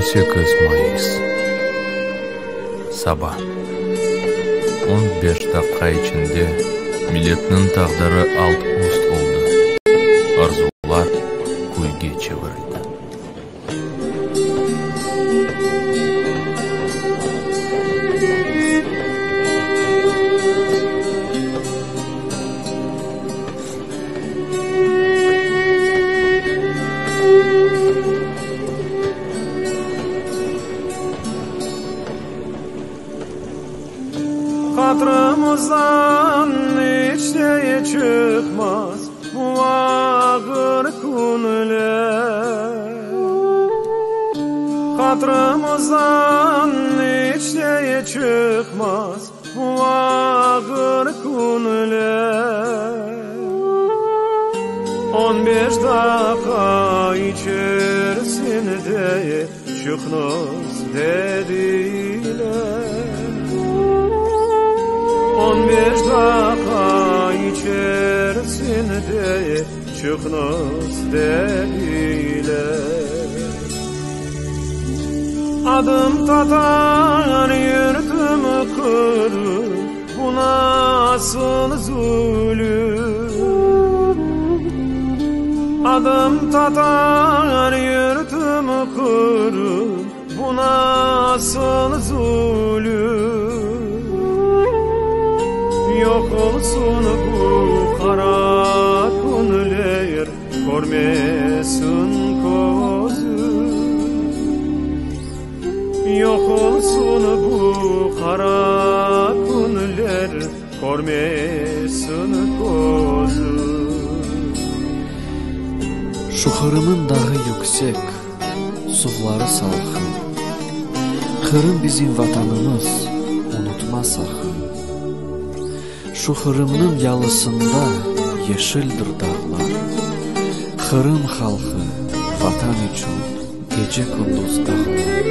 18 Mayıs Sabah 15 dakika içinde milletinin taqdiri alt üst oldu. Arzular kuyga çevirildi. Hatırımızdan hiç neye çıkmaz bu ağır günler. Hatırımızdan hiç neye çıkmaz bu ağır günler. 15 dakika içerisinde çıkmaz dediler. 15 dakika içerisinde çıkmaz dediler. Adım tatar yürüdüm kırıp bu nasıl zulüm. Adım tatar yürüdüm kırıp bu nasıl zulüm. Yok olsun bu kara günler, görmesin gözüm. Yok olsun bu kara günler, görmesin gözüm. Şu Kırım'ın dağı yüksek, suları salkın. Kırım bizim vatanımız, unutma sakın. Şu Kırım'ın yalısında yeşildir dağlar. Kırım halkı vatan için gece gündüz dağlar.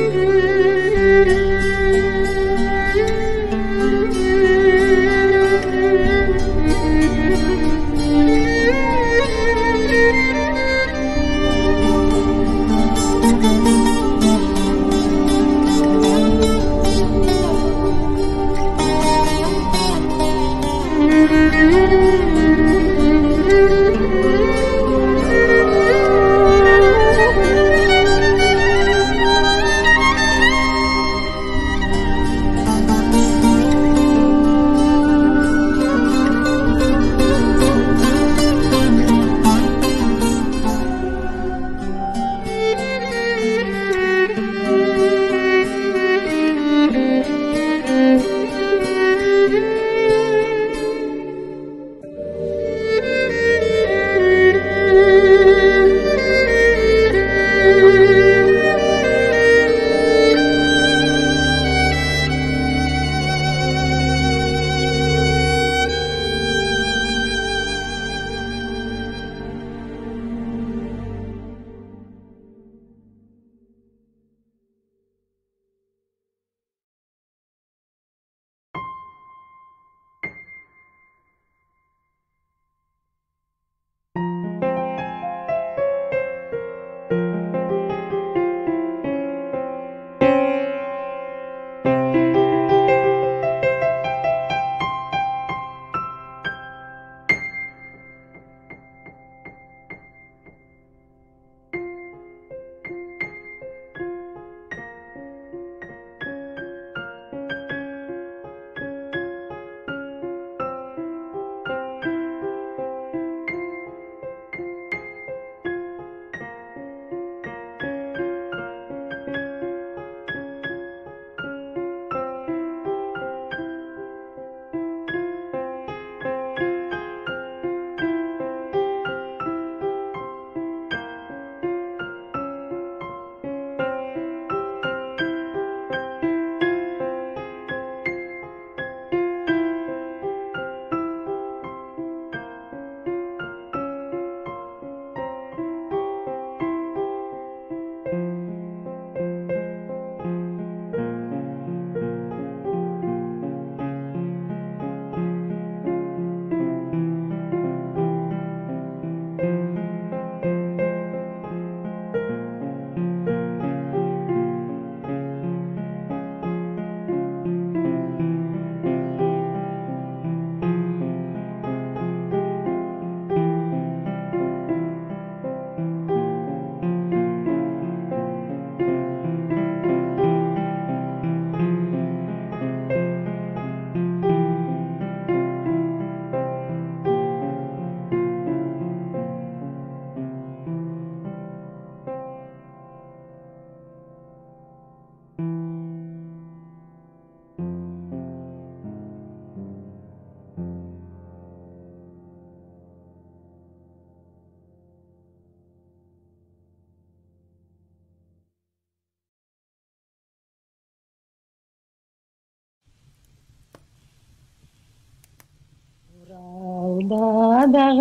dağı,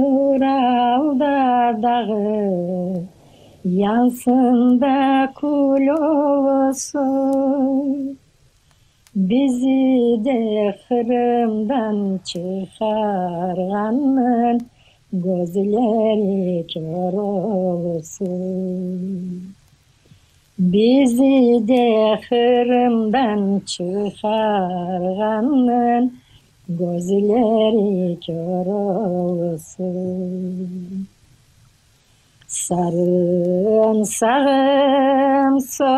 Ural'da dağı, yansın da kul olsun. Bizi de Kırım'dan çıkarganın gözleri kör olsun. Bizi de Kırım'dan çıkarganın gözleri kör olsun. Sarın sağım soğanım,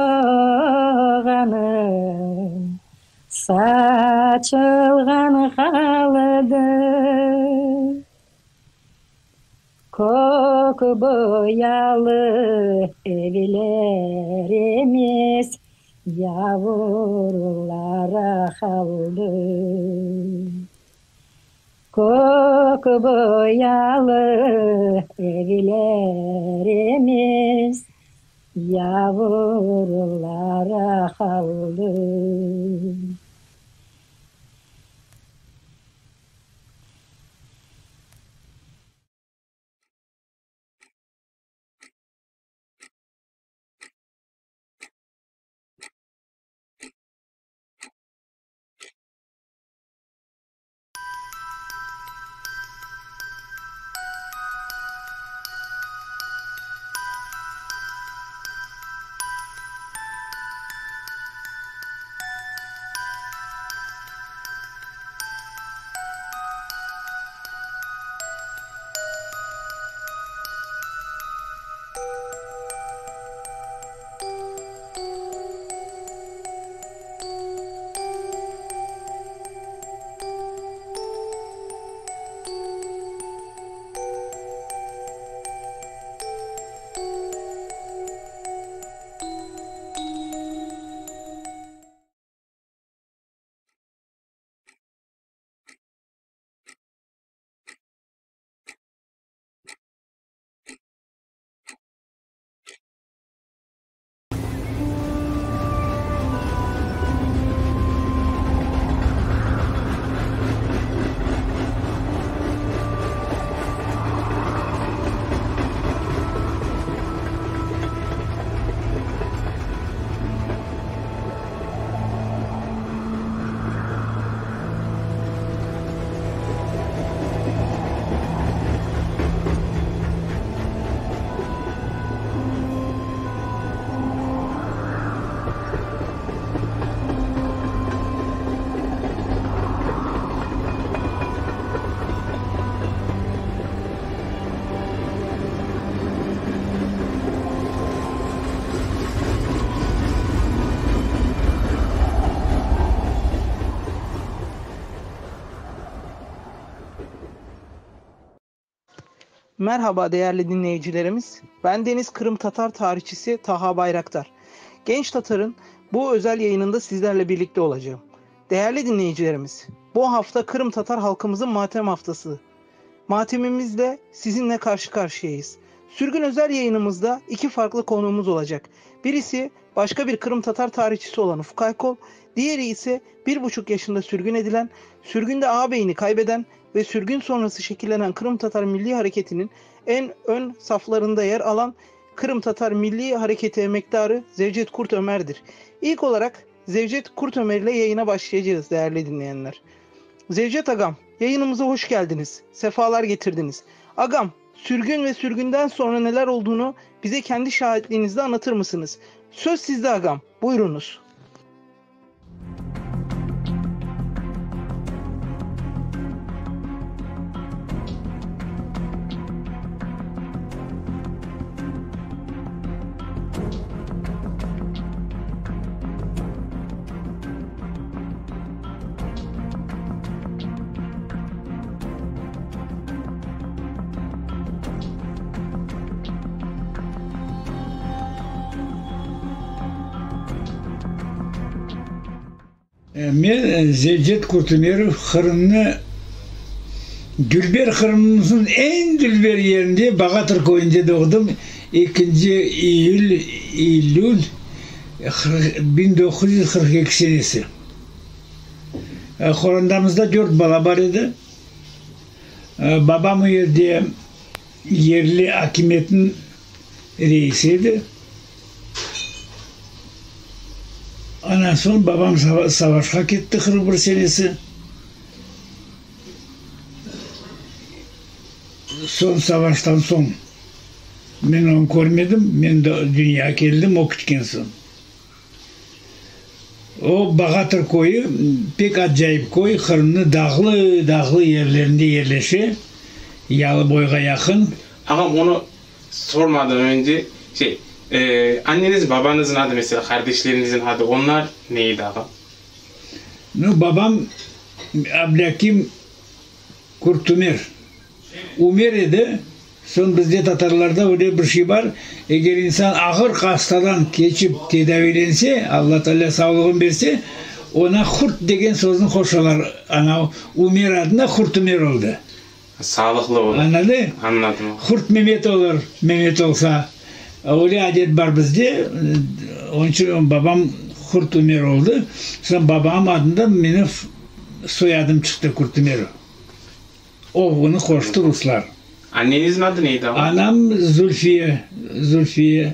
saçılgan kaldı. Kok boyalı evlerimiz yavrulara kaldı. Kok boyalı evlerimiz yavrulara kaldı. Merhaba değerli dinleyicilerimiz. Ben Deniz Kırım Tatar tarihçisi Taha Bayraktar. Genç Tatar'ın bu özel yayınında sizlerle birlikte olacağım. Değerli dinleyicilerimiz, bu hafta Kırım Tatar halkımızın matem haftası. Matemimizle sizinle karşı karşıyayız. Sürgün özel yayınımızda iki farklı konuğumuz olacak. Birisi başka bir Kırım Tatar tarihçisi olan Ufuk Aykol, diğeri ise 1,5 yaşında sürgün edilen, sürgünde ağabeyini kaybeden ve sürgün sonrası şekillenen Kırım Tatar Milli Hareketi'nin en ön saflarında yer alan Kırım Tatar Milli Hareketi emektarı Zevcet Kurt Ömer'dir. İlk olarak Zevcet Kurt Ömer ile yayına başlayacağız değerli dinleyenler. Zevcet Agam, yayınımıza hoş geldiniz. Sefalar getirdiniz. Agam, sürgün ve sürgünden sonra neler olduğunu bize kendi şahitliğinizde anlatır mısınız? Söz sizde Agam, buyurunuz. Men Zevcet Kurt Ömer Kırım'ını Gülber Kırım'ımızın en Gülber yerinde Bagatır köyünde doğdum. 2. Eylül 1942 senesi. Korandamızda 4 bala var idi. Babam o yerde yerli hakimiyetin reisiydi. Ondan sonra babam savaşa gitti 41 senesi. Son savaştan son ben onu görmedim. Ben de dünya geldim o küçükken son. O Bagatır koyu pek acayip koy. Kırım'ın dağlı yerlerinde yerleşi. Yalıboy'a yakın. Ağam onu sormadan önce anneniz babanızın adı mesela kardeşlerinizin adı onlar neydi ağam? Babam Abdülhakim Kurtumer. Umer idi. Son bizde Tatarlarda öyle bir şey var. Eğer insan ağır hastadan geçip tedavilense, Allah Teala sağlığını verse, ona Kurt degen sözünü koşarlar. Ana Umer adına Kurtumer oldu. Sağlıklı olur. Anladı? Anladım. Kurt Mehmet olur. Mehmet olsa. Öyle adet var bizde. Onun için babam Kurt Ömer oldu. Sonra babam adında benim soyadım çıktı Kurt Ömer. O bunu koştu Ruslar. Annenizin adı neydi ama? Anam Zülfiye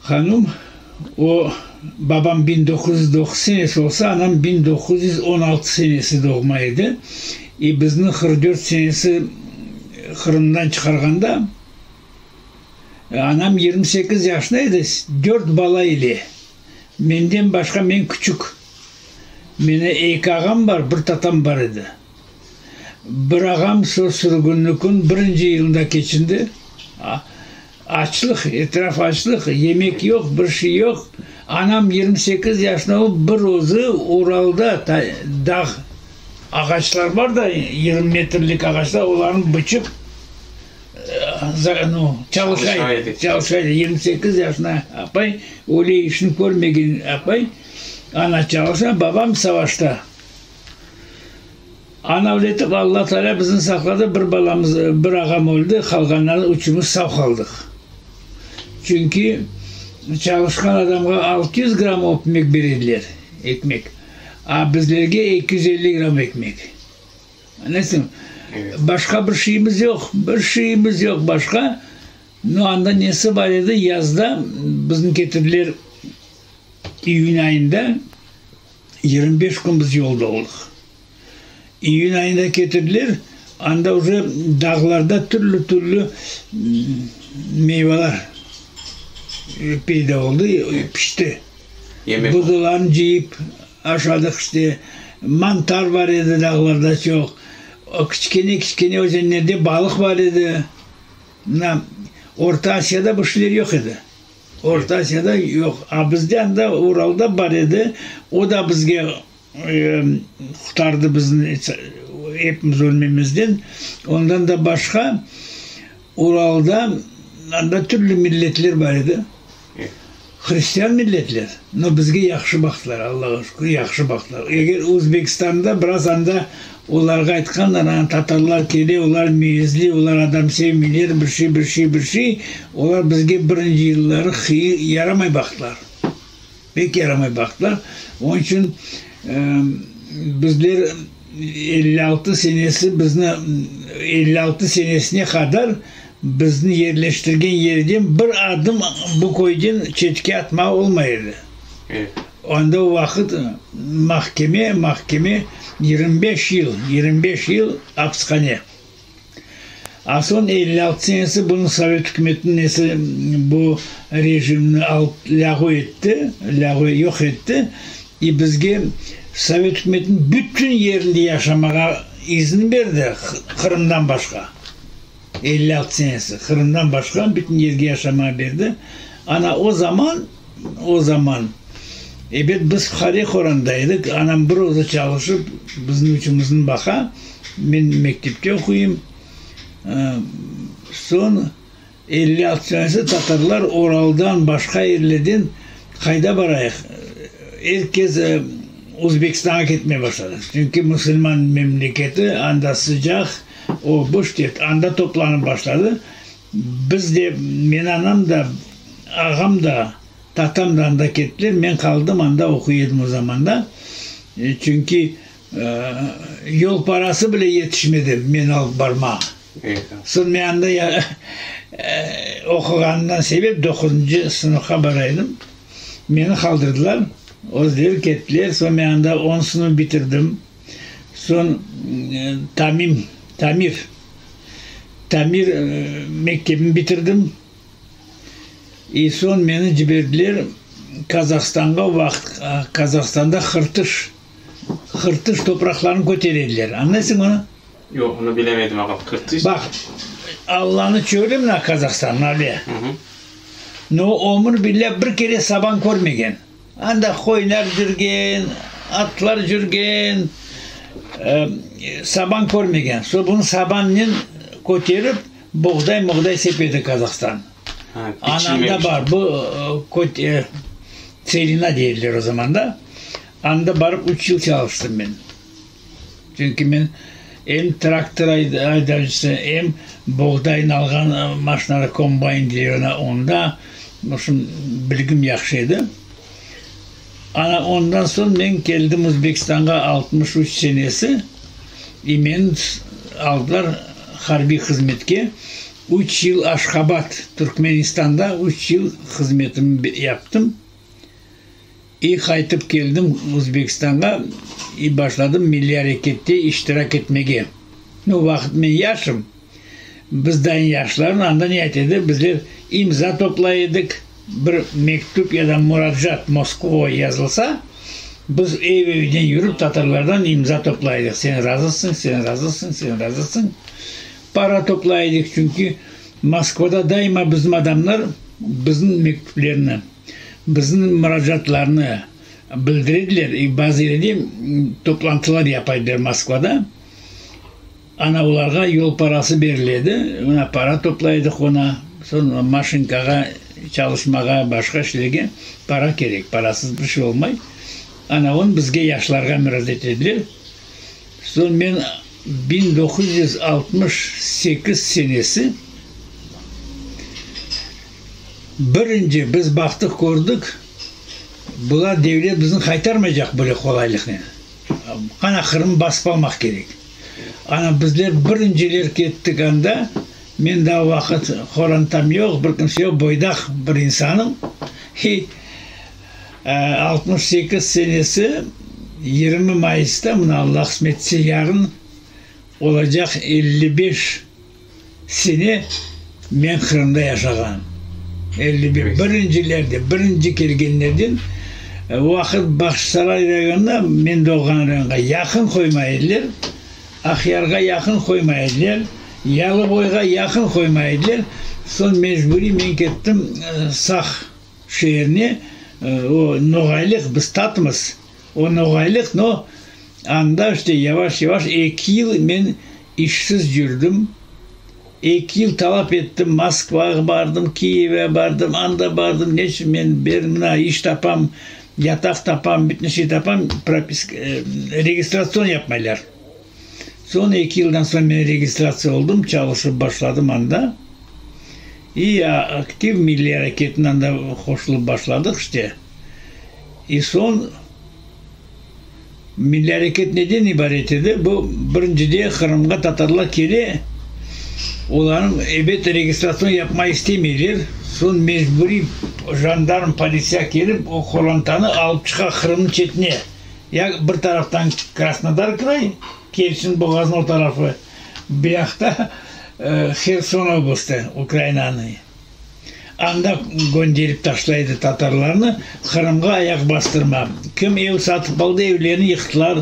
hanım. O babam 1909 senesi olsa anam 1916 senesi doğmaydı. Bizden 44 senesi Kırım'dan çıkarganda anam 28 yaşındaydı. 4 bala ile. Menden başka ben küçük. Mene iki ağam var, bir tatam var idi. Bir ağam sürgünlükün birinci yılında geçindi. Açlık, etraf açlık, yemek yok, bir şey yok. Anam 28 yaşında bir ozu Ural'da dağ ağaçlar var da 20 metrelik ağaçlar, onların bıçıp çalışaydı. 28 yaşında apay, öyle işini görmegen apay. Ana çalışan, babam savaşta. Ana öğretip Allah Teala bizi sakladı, bir balamız, bir ağam öldü, kalganlar üçümüz sağ kaldık. Çünkü çalışkan adamga 600 gram ekmek verirler, ekmek. Bizlerge 250 gram ekmek. Anlasın? Evet. Başka bir şeyimiz yok, başka. O anda nesi var idi, yazda bizim getirdiler İyun ayında 25 gün biz yolda olduk. İyun ayında getirdiler, anda orada dağlarda türlü meyveler peyda oldu, pişti. Buzularını yiyip aşağıda işte mantar var idi dağlarda çok. O küçükene özenlerde balık var idi. Orta Asya'da bu şeyler yok idi. Orta Asya'da yok. Bizden de Ural'da var idi. O da bizge kurtardı bizim hepimiz ölmemizden. Ondan da başka Ural'da türlü milletler var idi. Hristiyan milletler. Bizge yaxşı baktılar. Allah'a şükür yaxşı baktılar. Eğer Özbekistan'da biraz anda onlarga aytkanlar, Tatarlar keli, onlar meyizli, onlar adam sevmiler, bir şey. Onlar bizge birinci yılları yaramay baktılar. Pek yaramay baktılar. Onun için bizler 56 senesine kadar bizni yerleştirgen yerden bir adım bu koydan çetke atma olmayırdı. Evet. Onda o vakit mahkeme 25 yıl hapishane. Son 56 senesi bunun Sovyet hükümetinin bu rejimini yok etti. Bizge Sovyet hükümetinin bütün yerinde yaşamaya izin verdi Kırım'dan başka. 56 senesi Kırım'dan başka bütün yerge yaşamaya verdi. Ana o zaman evet biz Harek orandaydık. Anam bir oza çalışıp bizim üçümüzün baka. Ben mektepte okuyayım. Son 56 senesi Tatarlar Oral'dan başka yerlerden kayda barayık. Herkes Özbekistan'a gitmeye başladı. Çünkü Müslüman memleketi anda sıcak, o boş değil. Anda toplanıp başladı. Biz de, men anam da, ağam da, tatam da anda gittiler. Ben kaldım anda okuyordum o zaman da. Çünkü Yol parası bile yetişmedi men alıp barmağa. Son meyanda okuğandan sebep 9. sınıfa baraydım. Beni kaldırdılar. Özler kettiler. Son meyanda 10 sınıf bitirdim. Son tamir mektebimi bitirdim. Son beni jiberdiler Kazakistan'a Kazakistan'da hırtış topraklarını götürediler. Anlarsın onu? Yok, onu bilemedim ağam. Hırtış. Bak, Allah'ını çöyleyeyim na Kazakistan'ın abi. No, omur bile bir kere saban görmegen. Anda koylar jürgen, atlar jürgen, saban görmegen. So bunu sabanın götürüp buğday sepedi Kazakistan. Ananda var bu Selina değiller o zaman da. Anda barıp 3 yıl çalıştım ben. Çünkü ben hem traktör aydarcısı hem buğdayın algan maşinara kombayn diyor onda. Olsun bilgim yaxşıydı. Ana ondan sonra ben geldim Özbekistan'a 63 senesi. Men aldılar harbi hizmetke. 3 yıl Aşkabat, Türkmenistan'da 3 yıl hizmetimi yaptım. Kaytıp geldim Özbekistan'a. Başladım milli harekette iştirak etmeye. O vakit ben yaşım. Bizden yaşların anda niyet edip bizler imza toplayırdık. Bir mektup ya da müracaat Moskova'ya yazılsa biz evden yürüp Tatarlardan imza toplayırdık. Sen razısın. Para toplayırdık çünkü Moskova'da daima bizim adamlar bizim mektuplarını, bizim müracaatlarını bildirdiler. Bazı yerde toplantılar yapaydılar Moskova'da. Ana onlarga yol parası verildi. Ona para toplaydık ona. Sonra maşinkaga çalışmaga, başka şeylerge para gerek. Parasız bir şey olmay. Ana onu bizge yaşlarga müracaat edilir. Sonra ben 1968 senesi birinci biz baktık gördük. Bular devlet bizni kaytarmayacak böyle kolaylıkla. Kana Kırım basıp almak gerek. Ana bizler birinciler kettik anda men daha vakit horantam yok, bir kimse yok, boydak bir insanım. 68 senesi 20 Mayıs'ta bunu Allah kısmetse yarın olacak 55 sene men Kırım'da yaşaganım. 51 birinci kelgenlerden vakit Baksaray rayonunda men doğan rayonga yakın koymaydılar. Ahyarga yakın koymaydılar. Yalıboyga yakın koymaydılar. Son mecburi men kettim Sağ şehrine. O Noğaylık biz tatmız. O Noğaylık anda işte yavaş 2 yıl men işsiz yürüdüm. 2 yıl talep ettim. Moskva'ya bardım, Kiev'e bardım, anda bardım. Neçin men bermina iş tapam, yatak tapam, bütün şey tapam, registrasyon yapmaylar. Son 2 yıldan sonra ben registrasyon oldum, çalışıp başladım anda. İyi aktif milli hareketinden de hoşluğu başladık işte. Son milli hareket neden ibaret idi? Bu birinci diye Kırım'a Tatarlar kere onların evet registrasyon yapmayı istemiyorlar. Son mecburi jandarm polisiye gelip o kolantanı alıp çıkar Kırım'ın çetine. Ya bir taraftan Krasnodar krayı, Kerçin Boğaz'ın o tarafı. Bir yakta Kherson oblasti, Ukrayna'nı. Anda gönderip taşlaydı Tatarlarını, Kırım'a ayak bastırma. Kim ev satıp aldı, evlerini yıktılar.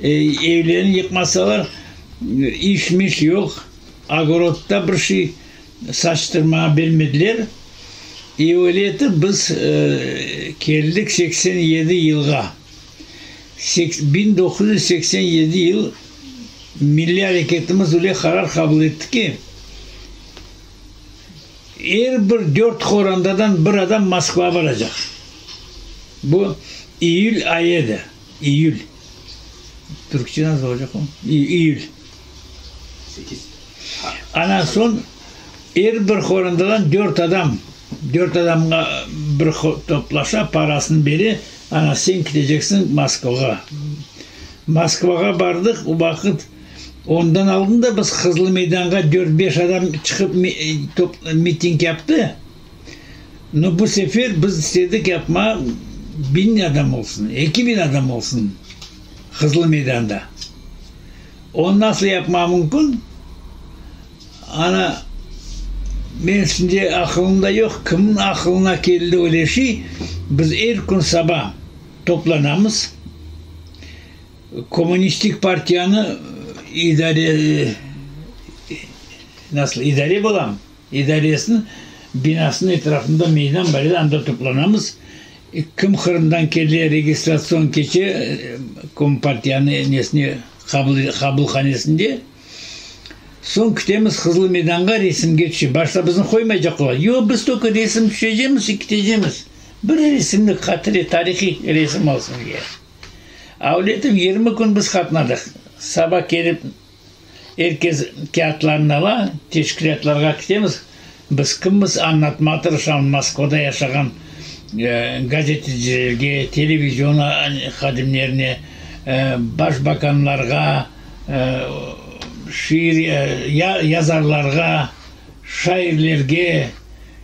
Evlerini yıkmasalar, işmiş yok. Agorodda bir şey saçtırma bilmediler. Öyleydi biz geldik 87 yılga. 1987 yıl milli hareketimiz öyle karar kabul etti ki her bir 4 korandadan bir adam Moskva varacak. Bu Eylül ayıydı. Eylül. Türkçe nasıl olacak o? Eylül. 8. Ana son her bir korandadan 4 adamla bir toplaşa parasını beri ana sen gideceksin Moskova'ya. Moskvaga bardıq, o vakit ondan aldın da biz Kızıl Meydan'a 4-5 adam çıkıp miting yaptı. Bu sefer biz istedik yapma 1000 adam olsun, 2000 adam olsun Kızıl Meydan'da. Onu nasıl yapma mümkün? Ana ben şimdi aklımda yok. Kimin aklına geldi öyle şey? Biz her gün sabah toplanamız. Komünistik Partiyanı idare bulam. İdaresinin binasının etrafında meydan var. Anda toplanamız. Kim Kırım'dan geldi registrasyon keçi Kompartiyanı nesini kabulhanesinde. Son kütemiz Kızıl Meydan'a resim geçiyor. Başta bizim koymayacaklar. Yok biz toku resim düşeceğimiz, gideceğimiz. Bir resimli hatırı, tarihi resim olsun diye. Avletim 20 gün biz katladık. Sabah gelip herkes kağıtlarını ala, teşkilatlarga gidemiz. Biz kimimiz anlatmaya tırışan Moskvada yaşayan gazetecilerge, televizyona hadimlerine, başbakanlarga, şiir yazarlarga, şairlerge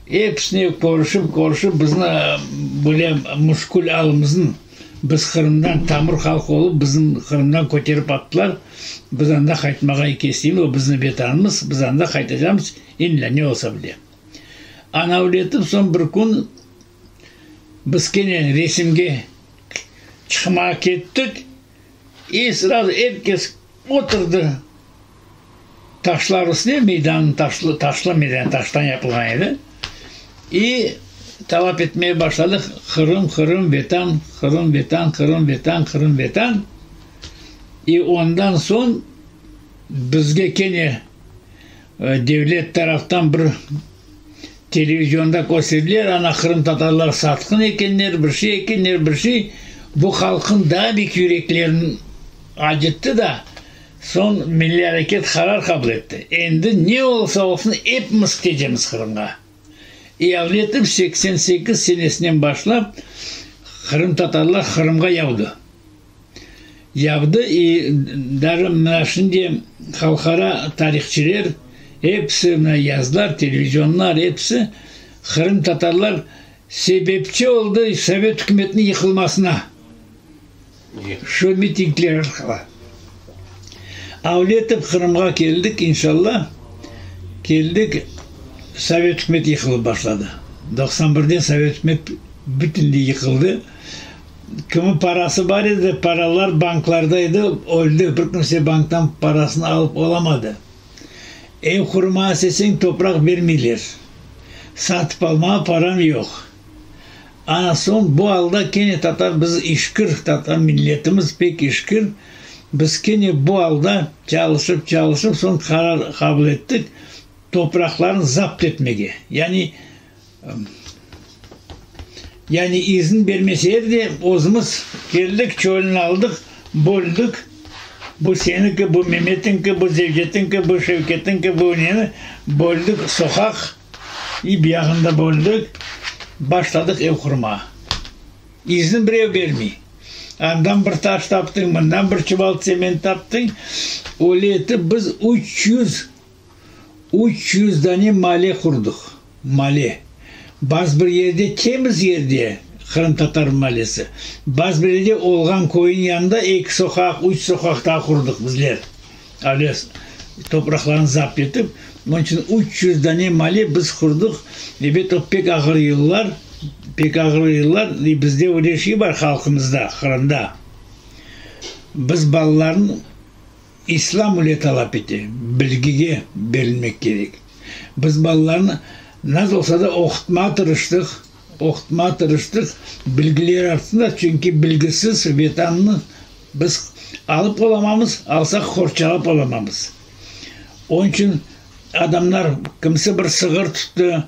hepsine konuşup bizni böyle muşkul alımızın biz Kırım'dan tamır halkı olup bizim Kırım'dan koterip attılar. Biz anda kaytmağa keseyim, o bizim betanımız, biz anda kaytacağımız inle ne olsa bile. Anavletim son bir gün biz gene resimge çıkmaya kettik. Sırada herkes oturdu. Taşlar üstüne meydanın taşlı meydan taştan yapılgan idi. Talep etmeye başladık. Kırım vetan, Kırım vetan, Kırım vetan, Kırım vetan. Ondan son bizge gene devlet taraftan bir televizyonda gösterdiler. Ana Kırım Tatarlar satkın ekenler, bir şey. Bu halkın daha büyük yüreklerini acıttı da son Milli Hareket karar kabul etti. Endi ne olsa olsun hepimiz gideceğimiz Kırım'a. Avletim 88 senesinden başlap Kırım Tatarlar Kırım'a yavdı. Darım şimdi halkara tarihçiler hepsi yazdılar, televizyonlar hepsi Kırım Tatarlar sebepçi oldu Sovyet hükümetinin yıkılmasına. Şu mitingler arkada. Avletip Kırım'a geldik inşallah. Geldik, Sovyet hükümeti yıkılıp başladı. 91'den Sovyet hükümeti bütünlüğü yıkıldı. Kimin parası var idi, paralar banklardaydı, öldü. Bir kimse banktan parasını alıp olamadı. Ev kurmaya sesin toprak vermiyorlar. Satıp almaya param yok. Ana son bu halda gene Tatar biz işkir, Tatar milletimiz pek işkir. Biz gene bu halda çalışıp son karar kabul ettik. Topraklarını zapt etmeye. Yani izin vermeseydi ozumuz geldik, çölünü aldık, böldük. Bu seninki, bu Mehmet'inki, bu Zevcet'inki, bu Şevket'inki, bu neyini böldük, sokak. Bir yakında böldük. Başladık ev kurmaya. İzin bir ev vermiyor. Andan bir taş taptın, bundan bir çuval sement taptın. Öyle biz 300 tane male kurduk. Male. Bazı bir yerde temiz yerde Kırım Tatar malesi. Bazı bir yerde olgan koyun yanında 2 sokak, 3 sokak daha kurduk bizler. Öyle topraklarını zapt edip onun için 300 tane mali biz kurduk. Evet o pek ağır yıllar. Bizde öyle şey var halkımızda, Kırım'da. Biz balların İslam ile talep etti. Bilgiye verilmek gerek. Biz ballarını nasıl olsa da okutmaya tırıştık. Bilgiler arasında çünkü bilgisiz vetanını biz alıp olamamız, alsak horçalıp olamamız. Onun için adamlar kimse bir sığır tuttu,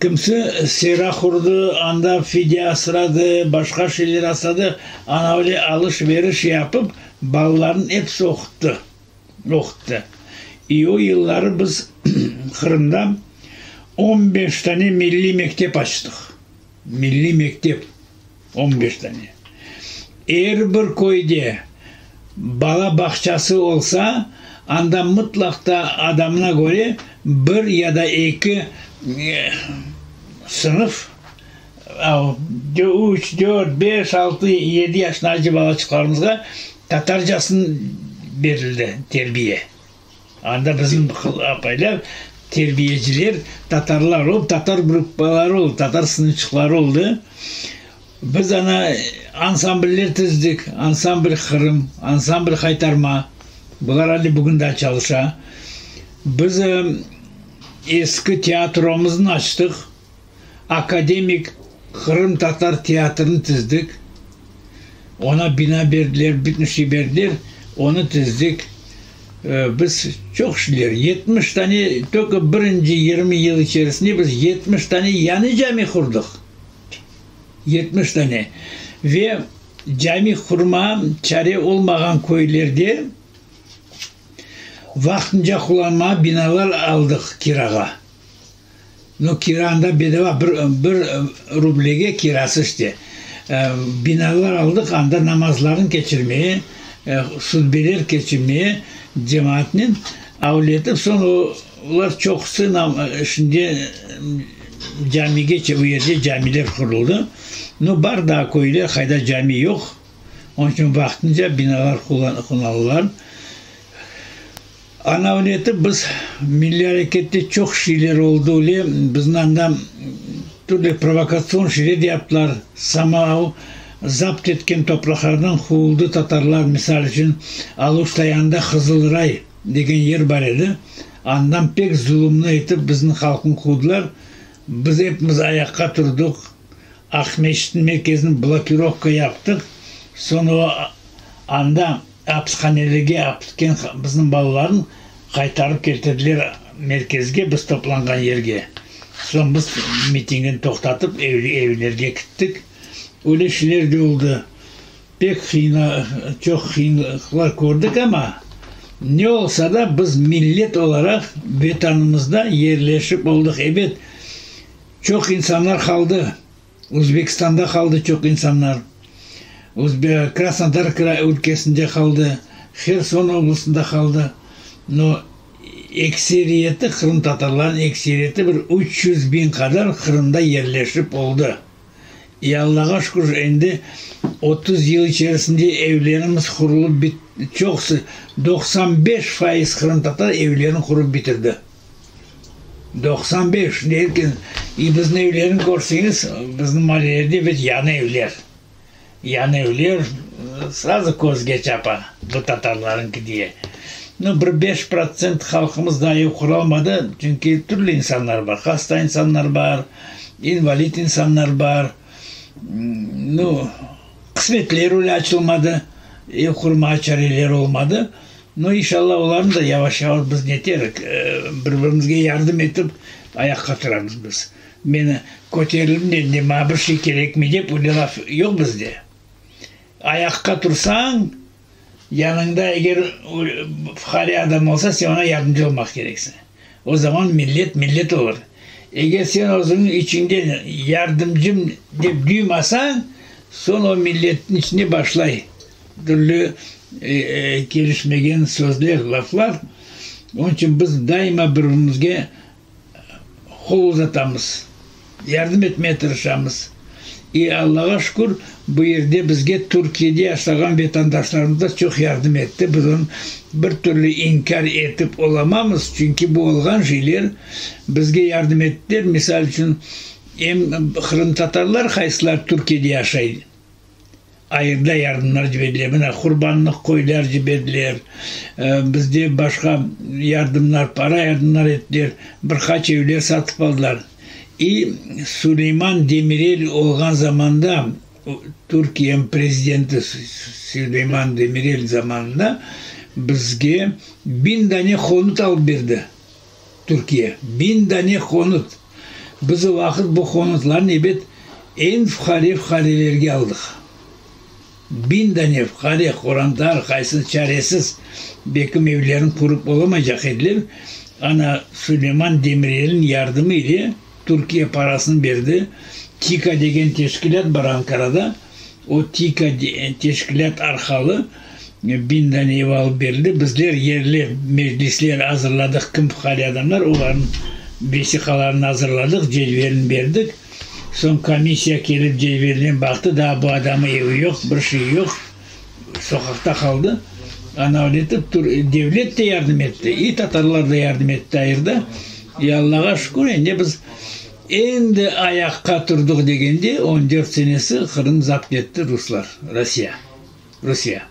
kimse sera kurdu, anda fidye asradı, başka şeyler asradı, ana öyle alışveriş yapıp balların hepsi okuttu. O yılları biz Kırım'da 15 tane milli mektep açtık. Milli mektep 15 tane. Eğer bir köyde bala bahçesi olsa anda mutlaka adamına göre bir ya da iki sınıf 3, 4, 5, 6, 7 yaşındaki balaçıklarımıza Tatarcasını verildi terbiye. Anda bizim apaylar terbiyeciler Tatarlar oldu, Tatar grupları oldu, Tatar sınıfçıkları oldu. Biz ana ansambller tizdik, ansambl Kırım, ansambl Kaytarma. Bunlar hali bugün de çalışa. Biz eski tiyatromuzunu açtık. Akademik Kırım Tatar tiyatrını tizdik. Ona bina verdiler, bütün şey verdiler. Onu tizdik. Biz çok şeyler, 70 tane, birinci 20 yıl içerisinde biz 70 tane yeni cami kurduk. 70 tane. Ve cami kurma çare olmayan köylerde vaktince kullanma binalar aldık kiraga. No kiranda bedava bir rublege kirası işte. Binalar aldık, anda namazların geçirmeye, sudbeler geçirmeye cemaatinin avletip sonra onlar çok şimdi cami geçe bu yerde camiler kuruldu. No bardağı koyular, hayda cami yok. Onun için vaktince binalar kullanırlar. Ana avleti biz milli harekette çok şeyler oldu. Bizden de türlü provokasyon şeyler yaptılar. Samav zapt etken topraklardan kovuldu Tatarlar. Misal için Aluştayan'da Kızılray degen yer var idi. Andan pek zulümünü etip bizim halkın kovdular. Biz hepimiz ayakta durduk. Akmeşit'in merkezini blokirovka yaptık. Sonra anda hapishanelerge aptken bizim balaların kaytarıp getirdiler merkezge, biz toplangan yerge. Sonra biz mitingini toxtatıp evlerge gittik. Öyle şeyler de oldu. Pek çok kıyınlıklar gördük ama ne olsa da biz millet olarak vatanımızda yerleşip olduk. Evet, çok insanlar kaldı. Özbekistan'da kaldı çok insanlar. Krasnodar ülkesinde kaldı. Kherson oblasında kaldı. No, ekseriyeti Kırım Tatarların ekseriyeti bir 300 bin kadar Kırım'da yerleşip oldu. Allah'a şükür şimdi 30 yıl içerisinde evlerimiz kurulup çok 95% Kırım Tatar evlerini kurup bitirdi. 95 derken bizim evlerini görseniz bizim mahallelerde bir yan evler. Yan evler sırası gözge çapa bu Tatarlarınki diye. No, bir 5% halkımız daha iyi kurulmadı çünkü türlü insanlar var. Hasta insanlar var, invalid insanlar var. No, kısmetleri öyle açılmadı, kurma çareleri olmadı. No, inşallah onların da yavaş yavaş biz yeter, birbirimize yardım edip ayakta durarız biz. Beni kötüyelim dedi, bana bir şey gerek mi deyip öyle laf yok bizde. Ayakta dursan, yanında eğer fahri adam olsa sen ona yardımcı olmak gereksin. O zaman millet olur. Eğer sen onun içinde yardımcım deyip duymasan, sonra o milletin içine başlay. Türlü gelişmegen sözler, laflar. Onun için biz daima birbirimize kol uzatamiz. Yardım etmeye tırışamiz. Allah'a şükür bu yerde bizge Türkiye'de yaşayan vatandaşlarımız da çok yardım etti. Biz onu bir türlü inkar etip olamamız. Çünkü bu olgan şeyler bizge yardım ettiler. Misal için Kırım Tatarlar kaysılar Türkiye'de yaşaydı. Ayırda yardımlar verdiler. Kurbanlık koylar verdiler. Bizde başka yardımlar, para yardımlar ettiler. Birkaç evler satıp aldılar. Süleyman Demirel olgan zamanda Türkiye'nin prezidenti Süleyman Demirel zamanında bizge 1000 tane konut alıp verdi Türkiye. 1000 tane konut. Biz o vakit bu konutların evet en fukarelerge aldık. 1000 tane fukare korantar kaysız çaresiz bekim evlerin kurup olamayacak edilir. Ana Süleyman Demirel'in yardımı ile Türkiye parasını verdi. TİKA degen teşkilat var Ankara'da. O TİKA teşkilat arkalı 1000 tane ev alıp verildi. Bizler yerli meclisler hazırladık. Kim fukari adamlar. Onların vesikalarını hazırladık. Cedvelini verdik. Son komisya gelip cedveline baktı. Daha bu adamın evi yok. Bir şey yok. Sokakta kaldı. Ana öğretip devlet de yardım etti. Tatarlar da yardım etti ayırda. Allah'a şükür. Ende biz endi ayakka turduk degende 14 senesi Kırım zapt etti Ruslar. Rusya.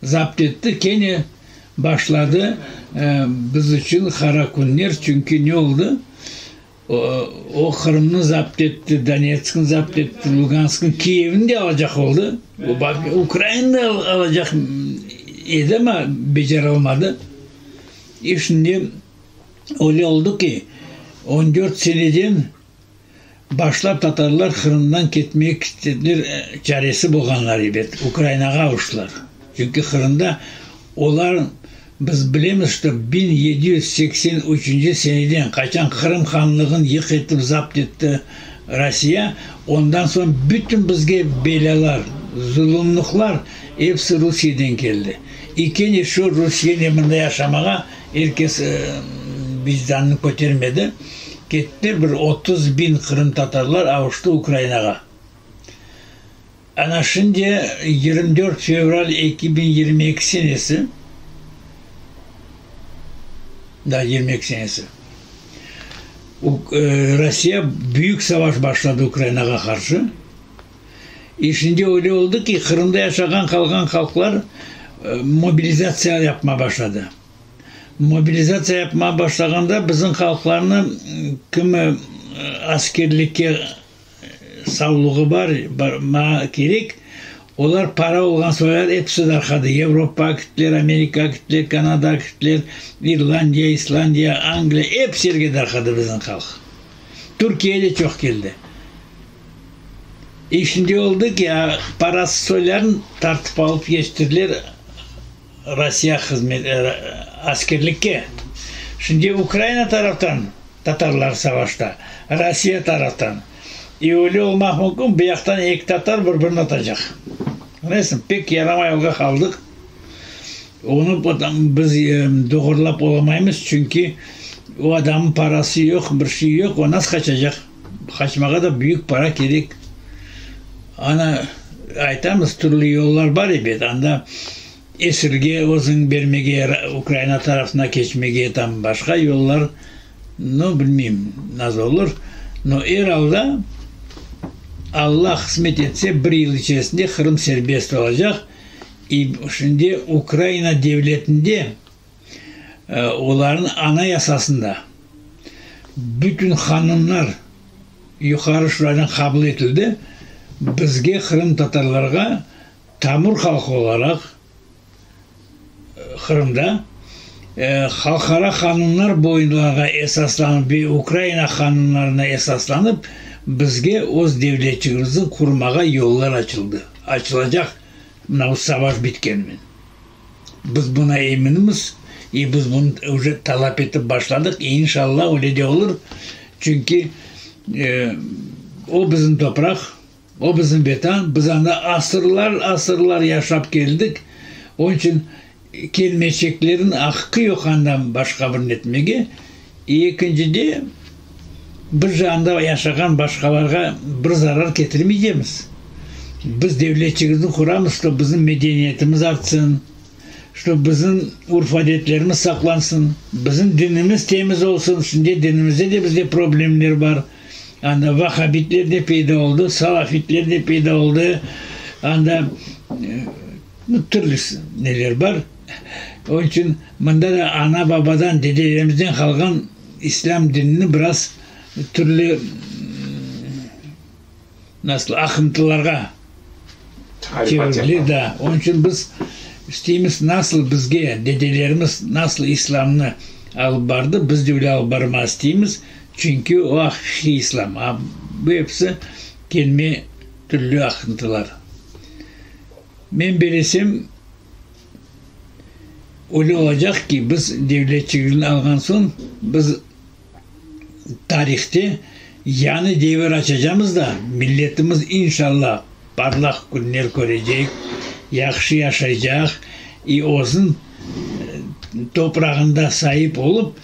Zapt etti. Kene başladı biz için kara günler. Çünkü ne oldu? O Kırım'ını zapt etti, Donetsk'ın zapt etti, Lugansk'ın, Kiev'ini de alacak oldu. Ukrayna'da alacak idi ama beceri olmadı. Şimdi öyle oldu ki 14 seneden başlap Tatarlar Kırım'dan ketmeye istediler, çaresi bulganlar idi. Ukrayna'ya uçtular. Çünkü Kırım'da onlar biz bilemiz işte 1783 seneden kaçan Kırım Hanlığı'nı yık etip zapt etti Rusya. Ondan sonra bütün bizge belalar, zulümlükler hepsi Rusya'dan geldi. İkinci şu Rusya'nın emrinde yaşamaya herkes vicdanını kötürmedi. Gitti bir 30.000 Kırım Tatarlar avuştu Ukrayna'ya. Ana şimdi 24 Fevral 2022 senesi daha 22 senesi. Rusya büyük savaş başladı Ukrayna'ya karşı. Şimdi öyle oldu ki Kırım'da yaşayan kalkan halklar mobilizasyon yapmaya başladı. Mobilizasyon yapmaya başladığında bizim halklarına kimi askerlikке savluğu var gerek. Onlar para olan soylar hepsi darkadı. Avrupa gittiler, Amerika gittiler, Kanada gittiler, İrlanda, İslandiya, Anglia hepsi yerge darkadı bizim halk. Türkiye'de çok geldi. Şimdi oldu ki parası soyların tartıp alıp geçtirdiler Rusya askerlikke. Şimdi Ukrayna taraftan Tatarlar savaşta, Rusya taraftan. Öyle olmak mümkün, bir yaktan iki Tatar birbirini atacak. Neyse, pek yarama yolga kaldık. Onu biz doğrulap olamayız çünkü o adamın parası yok, bir şey yok, o nasıl kaçacak? Kaçmaya da büyük para gerek. Ana aytamız türlü yollar var ya, anda esirge özün vermeye, Ukrayna tarafına geçmeye tam başka yollar, no bilmeyeyim nasıl olur. No herhalde Allah kısmet etse bir yıl içerisinde Kırım serbest olacak. Şimdi Ukrayna devletinde onların anayasasında bütün hanımlar yukarı şuradan kabul edildi. Bizge Kırım Tatarlarga Tamur halkı olarak Kırım'da halkara kanunlar boyunlarına esaslanıp ve Ukrayna kanunlarına esaslanıp bizge öz devletçiliğimizi kurmağa yollar açıldı. Açılacak. Bu savaş bitkenmen. Biz buna eminimiz. Biz bunu уже talep edip başladık. İnşallah öyle de olur. Çünkü o bizim toprak, o bizim vatan. Biz anda asırlar yaşap geldik. Onun için kelmeçeklerin hakkı yok andan başka bir etmege. İkinci de bir janda yaşayan başkalarga bir zarar getirmeyeceğimiz. Biz devletçiliğimizi kuramız da bizim medeniyetimiz artsın. İşte bizim urf adetlerimiz saklansın. Bizim dinimiz temiz olsun. Şimdi dinimizde de bizde problemler var. Anda Vahabitler de peyda oldu. Salafitler de peyda oldu. Anda türlü neler var. Onun için bunda da ana babadan, dedelerimizden kalkan İslam dinini biraz türlü nasıl akıntılarga çevrilir de. Onun için biz isteyimiz nasıl bizge dedelerimiz nasıl İslam'ını alıp vardı, biz de öyle alıp varma isteyimiz. Çünkü o hakiki İslam. Bu hepsi kelime türlü akıntılar. Ben birisem öyle olacak ki biz devletçiliğini algan son biz tarihte yani devir açacağımız da milletimiz inşallah parlak günler görecek. yaxşı yaşayacak, o'zin toprağında sahip olup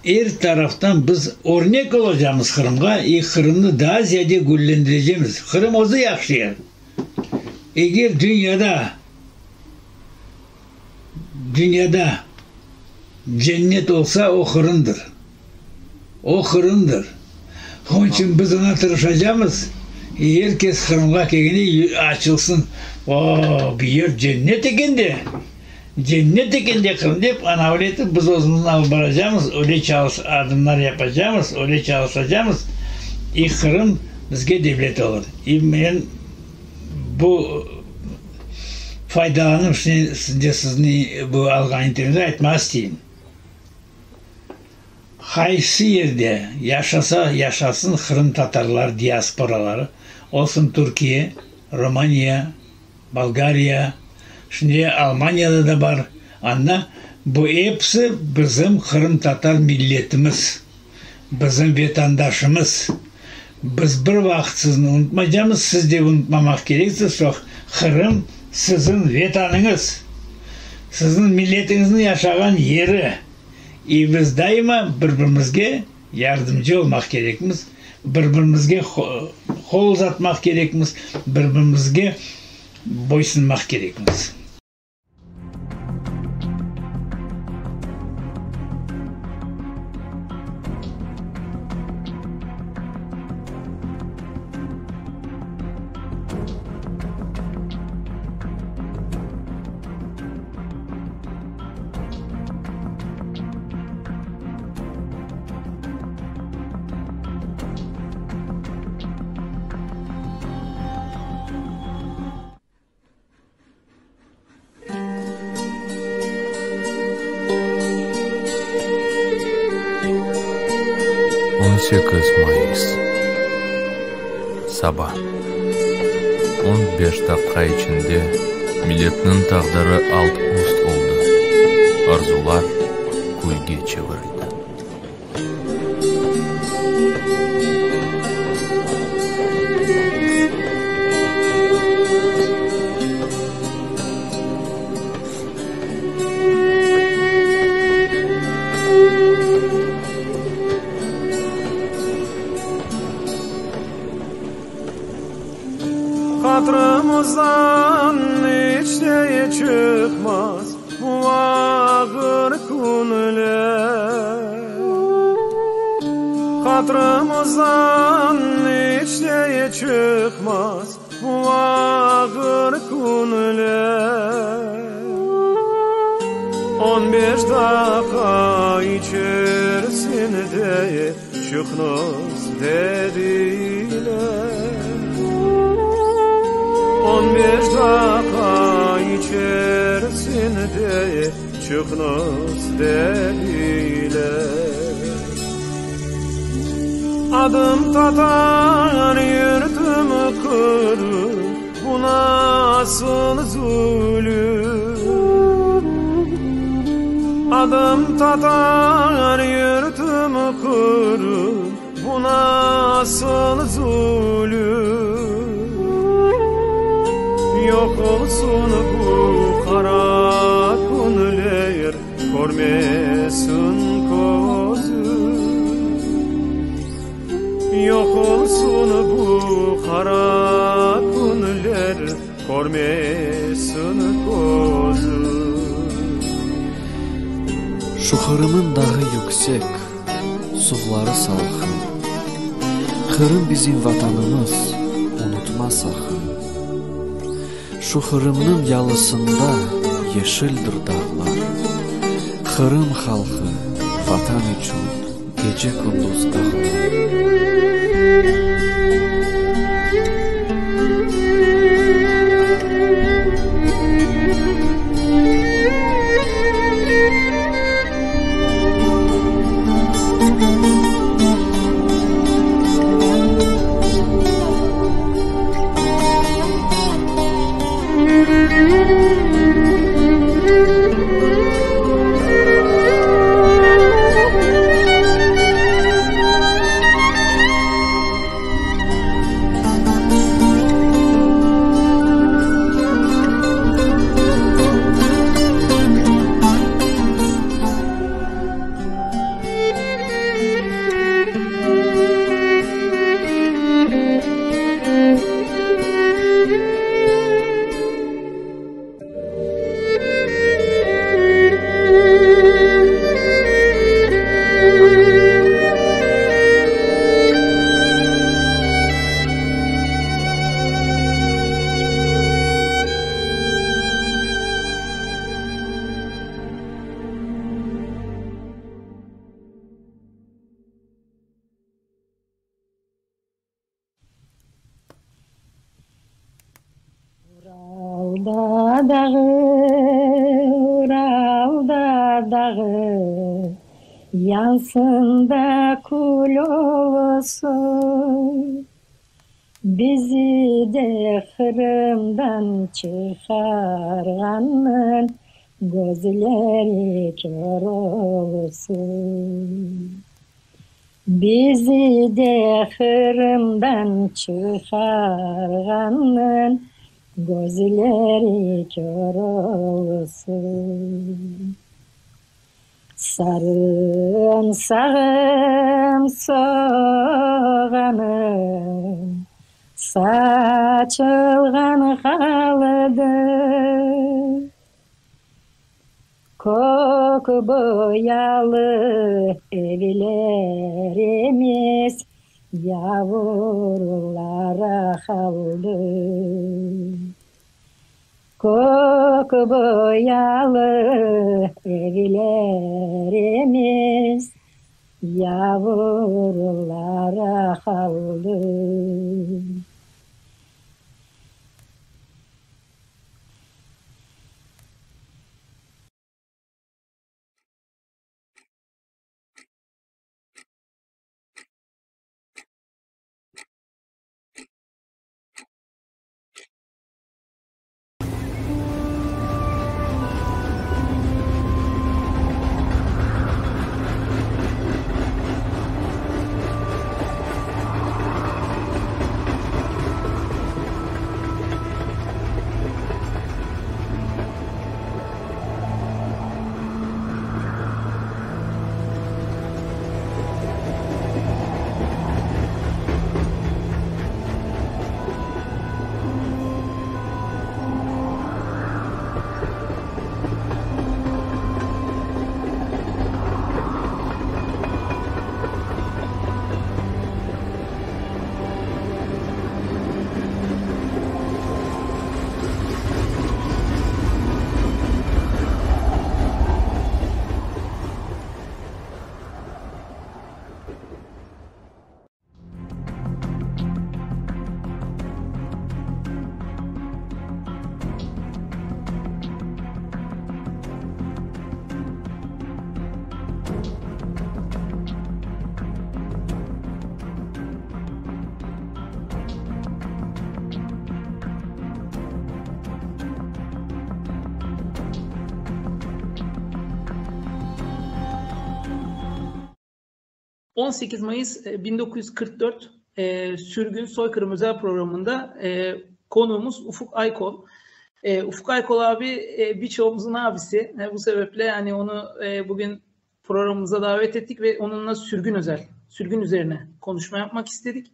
her taraftan biz örnek olacağımız Kırım'a, Kırım'ı daha ziyade güllendireceğimiz. Kırım ozu yaxşı yer. Eğer dünyada cennet olsa o Kırım'dır. O Kırım'dır. Onun için biz ona tırışacağımız. Herkes Kırım'a kendini açılsın. Bir yer cennet ekindi. Cennet ekindi Kırım deyip ana öyle biz özümüzün alıp baracağımız, öyle adımlar yapacağımız, öyle çalışacağımız. Kırım bizge devlet olur. Ben bu faydalanıp sizin bu algan internete aytmak isteyeyim. Haysi yerde yaşasın Kırım Tatarlar, diasporaları, olsun Türkiye, Romanya, Bulgarya, şimdi Almanya'da da var. Anla, bu hepsi bizim Kırım Tatar milletimiz, bizim vatandaşımız. Biz bir vakit sizni unutmayacağımız, siz de unutmamak gereksiz. Kırım sizin vatanınız, sizin milletinizin yaşayan yeri. Biz daima birbirimizge yardımcı olmak gerekmiz, birbirimizge kol uzatmak gerekmiz, birbirimizge boysunmak gerekmiz. Mayıs Sabah 15 dakika içinde milletinin taqdiri alt üst oldu. Arzular kuyga çevirdi. Hatırımızdan hiç de çıkmaz bu ağır konular. Hatırımızdan hiç de çıkmaz bu ağır konular. 15 dakika içerisinde çıkmaz dediler. 15 dakika içerisinde çıkmaz dediler. Adım Tatar yurtum Kırım, bu nasıl zulüm? Adım Tatar yurtum Kırım, bu nasıl zulüm? Yok olsun bu kara kunler, görmesin gözüm. Yok olsun bu kara kunler, görmesin gözüm. Şu Kırım'ın dağı yüksek, suları salkın. Kırım bizim vatanımız, unutma sakın. Şu Kırım'ın yalısında yeşildir dağlar. Kırım halkı vatan için gece gündüz dağlar. dağı, Ural'da dağı, yansın da kul olsun. Bizi de Kırım'dan çıkarganın gözleri kör olsun. Bizi de Kırım'dan çıkarganın gözleri kör olsun. Sarımsağım soğanım, saçılgan kaldı. Koku boyalı evlerimiz yavrulara kaldı. Koku boyalı evlerimiz yavrulara kaldı. ...18 Mayıs 1944 Sürgün Soykırım Özel Programı'nda konuğumuz Ufuk Aykol. Ufuk Aykol abi birçoğumuzun abisi. Bu sebeple yani onu bugün programımıza davet ettik ve onunla sürgün üzerine konuşma yapmak istedik.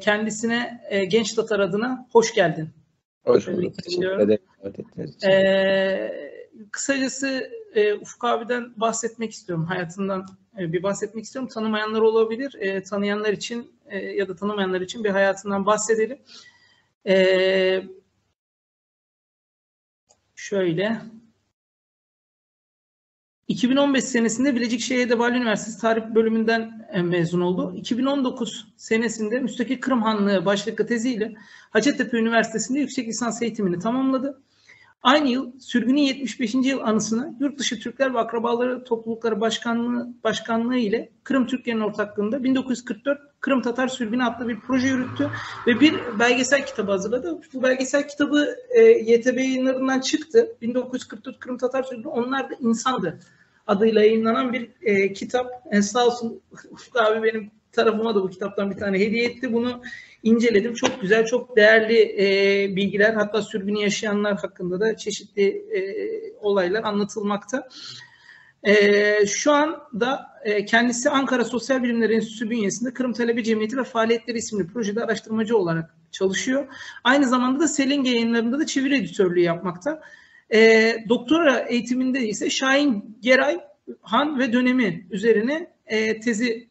Kendisine Genç Tatar adına hoş geldin. Hoş bulduk. Teşekkür ederim. Kısacası Ufuk abiden bahsetmek istiyorum. Hayatından bir bahsetmek istiyorum. Tanımayanlar olabilir. Tanıyanlar için ya da tanımayanlar için bir hayatından bahsedelim. Şöyle. 2015 senesinde Bilecik Şehir Edebiyat Üniversitesi Tarih Bölümünden mezun oldu. 2019 senesinde Müstakil Kırım Hanlığı başlıklı teziyle Hacettepe Üniversitesi'nde yüksek lisans eğitimini tamamladı. Aynı yıl sürgünün 75. yıl anısına Yurtdışı Türkler ve Akrabaları Toplulukları Başkanlığı ile Kırım Türklerin ortaklığında 1944 Kırım Tatar Sürgünü adlı bir proje yürüttü ve bir belgesel kitabı hazırladı. Bu belgesel kitabı YTB yayınlarından çıktı. 1944 Kırım Tatar Sürgünü Onlar da İnsandı adıyla yayınlanan bir kitap. Sağ olsun Ufuk abi benim tarafıma da bu kitaptan bir tane hediye etti. Bunu inceledim. Çok güzel, çok değerli bilgiler, hatta sürgünü yaşayanlar hakkında da çeşitli olaylar anlatılmakta. Şu anda kendisi Ankara Sosyal Bilimler Enstitüsü bünyesinde Kırım Talebe Cemiyeti ve Faaliyetleri isimli projede araştırmacı olarak çalışıyor. Aynı zamanda da Selenge Yayınları'nda da çeviri editörlüğü yapmakta. Doktora eğitiminde ise Şahin Geray Han ve dönemi üzerine tezi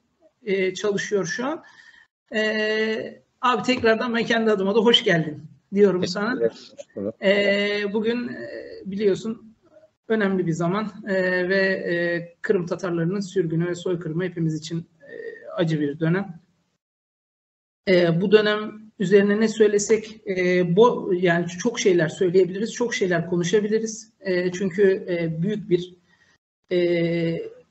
çalışıyor şu an. Abi tekrardan ben kendi adıma da hoş geldin diyorum sana. Bugün biliyorsun önemli bir zaman ve Kırım Tatarlarının sürgünü ve soykırımı hepimiz için acı bir dönem. Bu dönem üzerine ne söylesek yani çok şeyler söyleyebiliriz, çok şeyler konuşabiliriz. Çünkü büyük bir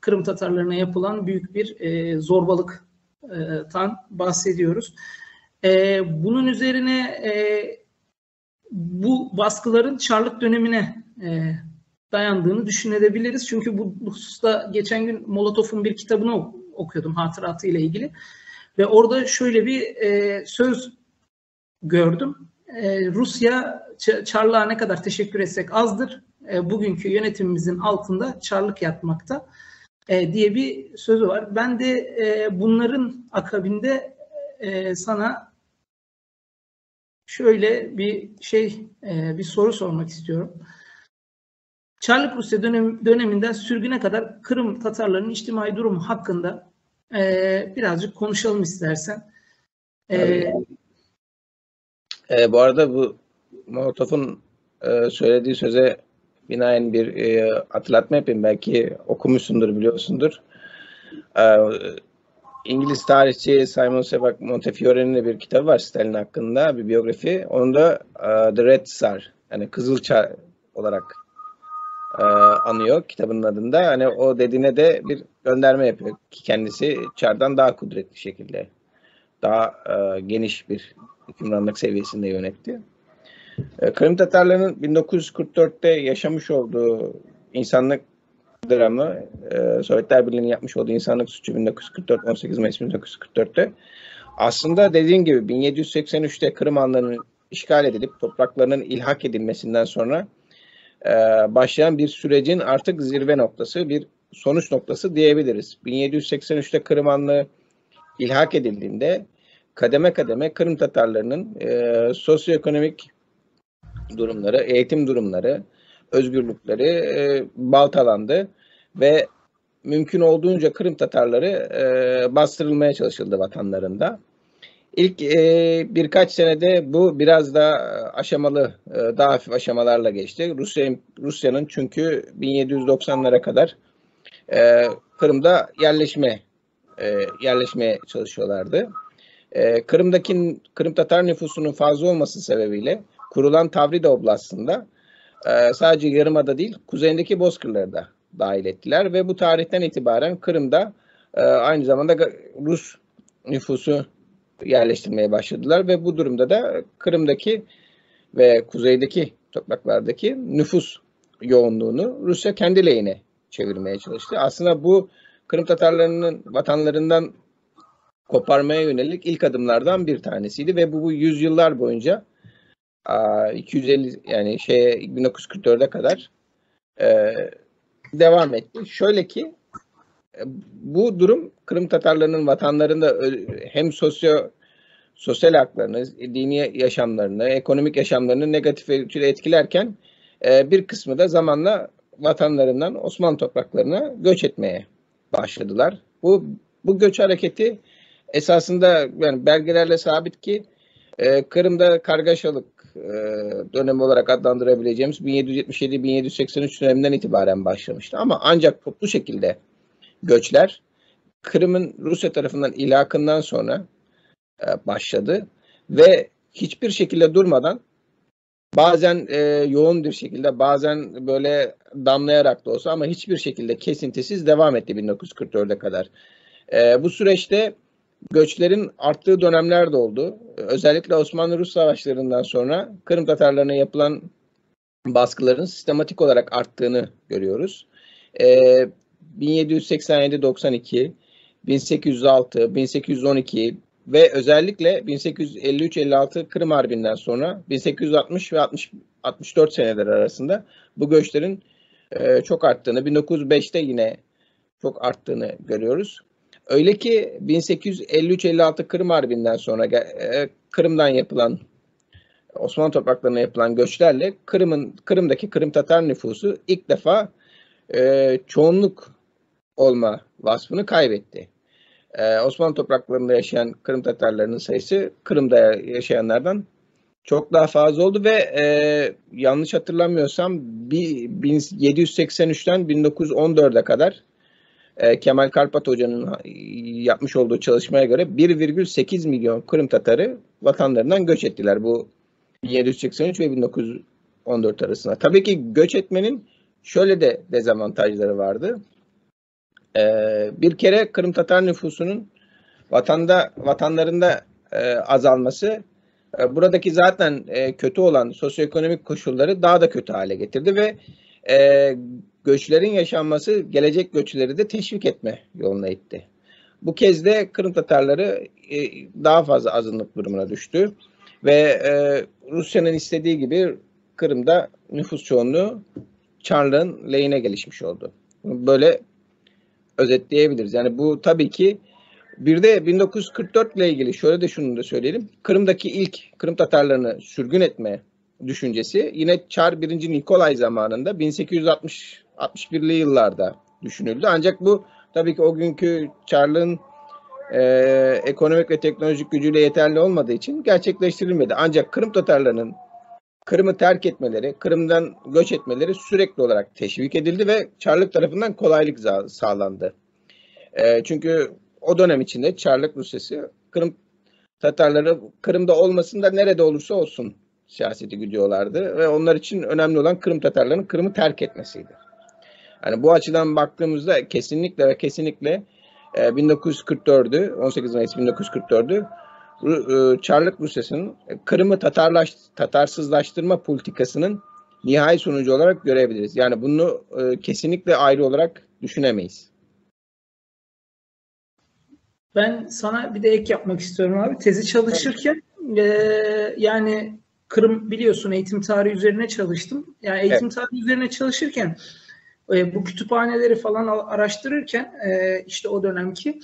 Kırım Tatarlarına yapılan büyük bir zorbalıktan bahsediyoruz. Bunun üzerine bu baskıların Çarlık dönemine dayandığını düşünebiliriz. Çünkü bu hususta geçen gün Molotov'un bir kitabını okuyordum hatıratı ile ilgili. Ve orada şöyle bir söz gördüm. Rusya, Çarlık'a ne kadar teşekkür etsek azdır. Bugünkü yönetimimizin altında Çarlık yatmakta diye bir sözü var. Ben de bunların akabinde sana şöyle bir soru sormak istiyorum. Çarlık Rusya döneminden sürgüne kadar Kırım Tatarlarının içtimai durumu hakkında birazcık konuşalım istersen. Bu arada bu Molotov'un söylediği söze binaen bir hatırlatma yapayım. Belki okumuşsundur, biliyorsundur. İngiliz tarihçi Simon Sebag Montefiore'nin bir kitabı var Stalin hakkında, bir biyografi. Onun da The Red Tsar, yani Kızıl Çar olarak anıyor kitabının adında. Hani o dediğine de bir gönderme yapıyor ki kendisi Çar'dan daha kudretli şekilde, daha geniş bir hükümranlık seviyesinde yönetti. Kırım Tatarlarının 1944'te yaşamış olduğu insanlık dramı, Sovyetler Birliği'nin yapmış olduğu insanlık suçu 1944, 18 Mayıs 1944'te aslında dediğim gibi 1783'te Kırım Hanları'nın işgal edilip topraklarının ilhak edilmesinden sonra başlayan bir sürecin artık zirve noktası, bir sonuç noktası diyebiliriz. 1783'te Kırım Hanlığı ilhak edildiğinde kademe kademe Kırım Tatarlarının sosyoekonomik durumları, eğitim durumları, özgürlükleri baltalandı ve mümkün olduğunca Kırım Tatarları bastırılmaya çalışıldı vatanlarında. İlk birkaç senede bu biraz da aşamalı, daha hafif aşamalarla geçti. Rusya'nın çünkü 1790'lara kadar Kırım'da yerleşmeye çalışıyorlardı. Kırım Tatar nüfusunun fazla olması sebebiyle kurulan Tavrida Oblast'ında sadece Yarımada değil, kuzeyindeki Bozkırları da dahil ettiler ve bu tarihten itibaren Kırım'da aynı zamanda Rus nüfusu yerleştirmeye başladılar ve bu durumda da Kırım'daki ve kuzeydeki topraklardaki nüfus yoğunluğunu Rusya kendi lehine çevirmeye çalıştı. Aslında bu Kırım Tatarlarının vatanlarından koparmaya yönelik ilk adımlardan bir tanesiydi ve bu yüzyıllar boyunca 250 yani 1944'e kadar devam etti. Şöyle ki bu durum Kırım Tatarlarının vatanlarında hem sosyal haklarını, dini yaşamlarını, ekonomik yaşamlarını negatif ölçüde etkilerken bir kısmı da zamanla vatanlarından Osmanlı topraklarına göç etmeye başladılar. Bu göç hareketi esasında yani belgelerle sabit ki Kırım'da kargaşalık dönemi olarak adlandırabileceğimiz 1777-1783 döneminden itibaren başlamıştı. Ama ancak toplu şekilde göçler Kırım'ın Rusya tarafından ilhakından sonra başladı ve hiçbir şekilde durmadan, bazen yoğun bir şekilde, bazen böyle damlayarak da olsa ama hiçbir şekilde kesintisiz devam etti 1944'e kadar. Bu süreçte göçlerin arttığı dönemler de oldu. Özellikle Osmanlı-Rus savaşlarından sonra Kırım Tatarlarına yapılan baskıların sistematik olarak arttığını görüyoruz. 1787-92, 1806, 1812 ve özellikle 1853-56 Kırım Harbi'nden sonra 1860 ve 64 seneler arasında bu göçlerin çok arttığını, 1905'te yine çok arttığını görüyoruz. Öyle ki 1853-56 Kırım Harbi'nden sonra Kırım'dan yapılan, Osmanlı topraklarına yapılan göçlerle Kırım'daki Kırım Tatar nüfusu ilk defa çoğunluk olma vasfını kaybetti. Osmanlı topraklarında yaşayan Kırım Tatarlarının sayısı Kırım'da yaşayanlardan çok daha fazla oldu ve yanlış hatırlamıyorsam 1783'ten 1914'e kadar Kemal Karpat Hoca'nın yapmış olduğu çalışmaya göre 1,8 milyon Kırım Tatarı vatanlarından göç ettiler bu 1783 ve 1914 arasında. Tabii ki göç etmenin şöyle de dezavantajları vardı. Bir kere Kırım Tatar nüfusunun vatanlarında azalması buradaki zaten kötü olan sosyoekonomik koşulları daha da kötü hale getirdi ve göçlerin yaşanması gelecek göçleri de teşvik etme yoluna itti. Bu kez de Kırım Tatarları daha fazla azınlık durumuna düştü ve Rusya'nın istediği gibi Kırım'da nüfus çoğunluğu Çarlığın lehine gelişmiş oldu. Böyle özetleyebiliriz. Yani bu tabii ki bir de 1944 ile ilgili şöyle de şunu da söyleyelim. Kırım'daki ilk Kırım Tatarlarını sürgün etme düşüncesi yine Çar 1. Nikolay zamanında 1860-61'li yıllarda düşünüldü. Ancak bu tabii ki o günkü Çarlığın ekonomik ve teknolojik gücüyle yeterli olmadığı için gerçekleştirilmedi. Ancak Kırım Tatarlarının Kırım'ı terk etmeleri, Kırım'dan göç etmeleri sürekli olarak teşvik edildi ve Çarlık tarafından kolaylık sağlandı. Çünkü o dönem içinde Çarlık Rusyası Kırım Tatarları Kırım'da olmasın da nerede olursa olsun siyaseti güdüyorlardı ve onlar için önemli olan Kırım Tatarlarının Kırım'ı terk etmesiydi. Yani bu açıdan baktığımızda kesinlikle ve kesinlikle 1944'ü 18 Mayıs 1944'ü Çarlık Rusyası'nın Kırım'ı Tatarsızlaştırma politikasının nihai sonucu olarak görebiliriz. Yani bunu kesinlikle ayrı olarak düşünemeyiz. Ben sana bir de ek yapmak istiyorum abi. Tezi çalışırken yani Kırım biliyorsun eğitim tarihi üzerine çalıştım. Yani eğitim tarihi üzerine çalışırken bu kütüphaneleri falan araştırırken işte o dönemki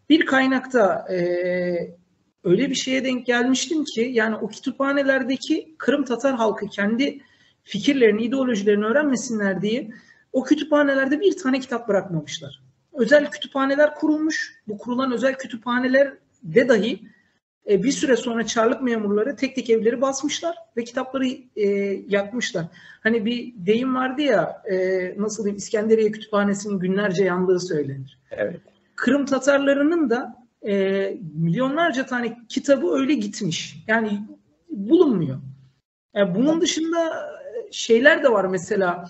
bir kaynakta öyle bir şeye denk gelmiştim ki yani o kütüphanelerdeki Kırım Tatar halkı kendi fikirlerini, ideolojilerini öğrenmesinler diye o kütüphanelerde bir tane kitap bırakmamışlar. Özel kütüphaneler kurulmuş. Bu kurulan özel kütüphanelerde dahi bir süre sonra Çarlık memurları tek tek evleri basmışlar ve kitapları yakmışlar. Hani bir deyim vardı ya nasıl diyeyim İskenderiye Kütüphanesi'nin günlerce yandığı söylenir. Evet. Kırım Tatarlarının da milyonlarca tane kitabı öyle gitmiş. Yani bulunmuyor. Yani bunun dışında şeyler de var mesela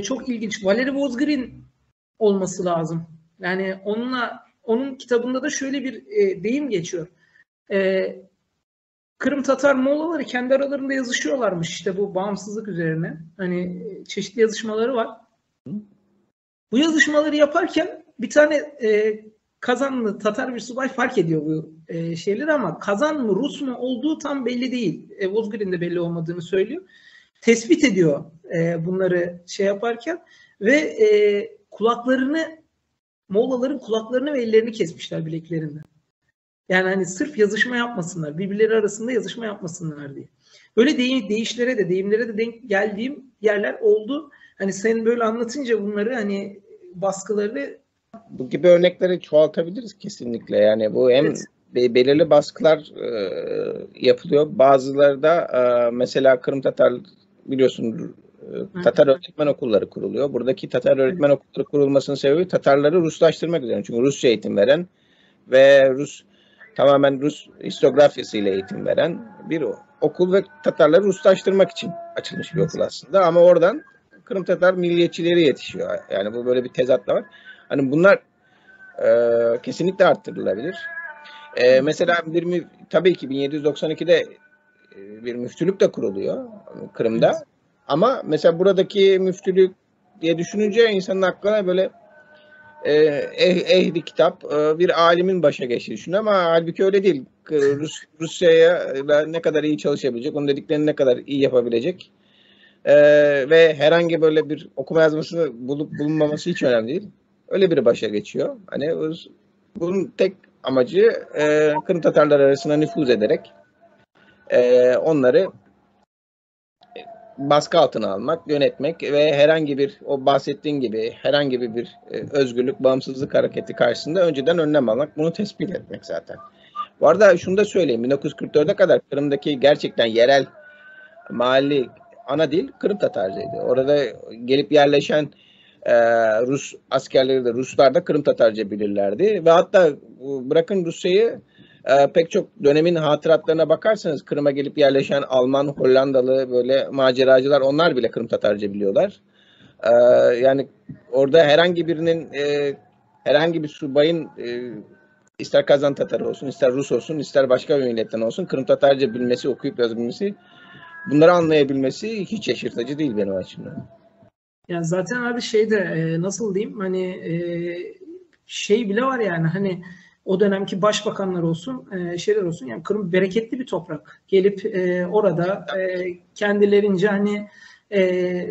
çok ilginç. Valeri Vozgrin olması lazım. Yani onun kitabında da şöyle bir deyim geçiyor. Kırım Tatar Moğolları kendi aralarında yazışıyorlarmış işte bu bağımsızlık üzerine. Hani çeşitli yazışmaları var. Bu yazışmaları yaparken bir tane Kazanlı Tatar bir subay fark ediyor bu şeyleri ama Kazan mı Rus mu olduğu tam belli değil. Vozgrin de belli olmadığını söylüyor. Tespit ediyor bunları şey yaparken ve Moğolların kulaklarını ve ellerini kesmişler bileklerinden. Yani hani sırf yazışma yapmasınlar, birbirleri arasında yazışma yapmasınlar diye. Böyle deyimlere de denk geldiğim yerler oldu. Hani sen böyle anlatınca bunları hani baskıları bu gibi örnekleri çoğaltabiliriz kesinlikle. Yani bu hem belirli baskılar yapılıyor. Bazıları da mesela Kırım Tatar biliyorsun Tatar öğretmen okulları kuruluyor. Buradaki Tatar öğretmen okulları kurulmasının sebebi Tatarları Ruslaştırmak üzere. Çünkü Rusça eğitim veren ve tamamen Rus historiografyasıyla eğitim veren bir okul ve Tatarları Ruslaştırmak için açılmış bir okul aslında. Ama oradan Kırım Tatar milliyetçileri yetişiyor. Yani bu böyle bir tezat da var. Hani bunlar kesinlikle arttırılabilir. Mesela tabii ki 1792'de bir müftülük de kuruluyor Kırım'da. Evet. Ama mesela buradaki müftülük diye düşününce insanın aklına böyle ehli kitap bir alimin başa geçtiği düşünüyor ama halbuki öyle değil. Rusya'ya ne kadar iyi çalışabilecek, onun dediklerini ne kadar iyi yapabilecek ve herhangi böyle bir okuma yazmasını bulunmaması hiç önemli değil. Öyle biri başa geçiyor. Hani bunun tek amacı Kırım Tatarlar arasında nüfuz ederek onları baskı altına almak, yönetmek ve herhangi bir o bahsettiğin gibi herhangi bir özgürlük, bağımsızlık hareketi karşısında önceden önlem almak, bunu tespit etmek zaten. Bu arada şunu da söyleyeyim. 1944'e kadar Kırım'daki gerçekten yerel mahalli ana dil Kırım Tatarcaydı. Orada gelip yerleşen Rus askerleri de Ruslar da Kırım Tatarca bilirlerdi ve hatta bırakın Rusya'yı Pek çok dönemin hatıratlarına bakarsanız Kırım'a gelip yerleşen Alman, Hollandalı böyle maceracılar onlar bile Kırım Tatarca biliyorlar. Yani orada herhangi bir subayın ister Kazan Tatarı olsun, ister Rus olsun, ister başka bir milletten olsun Kırım Tatarca bilmesi, okuyup yazabilmesi, bunları anlayabilmesi hiç şaşırtıcı değil benim açımdan. Ya zaten abi nasıl diyeyim hani şey bile var yani hani o dönemki başbakanlar olsun şeyler olsun yani Kırım bereketli bir toprak. Gelip orada kendilerince hani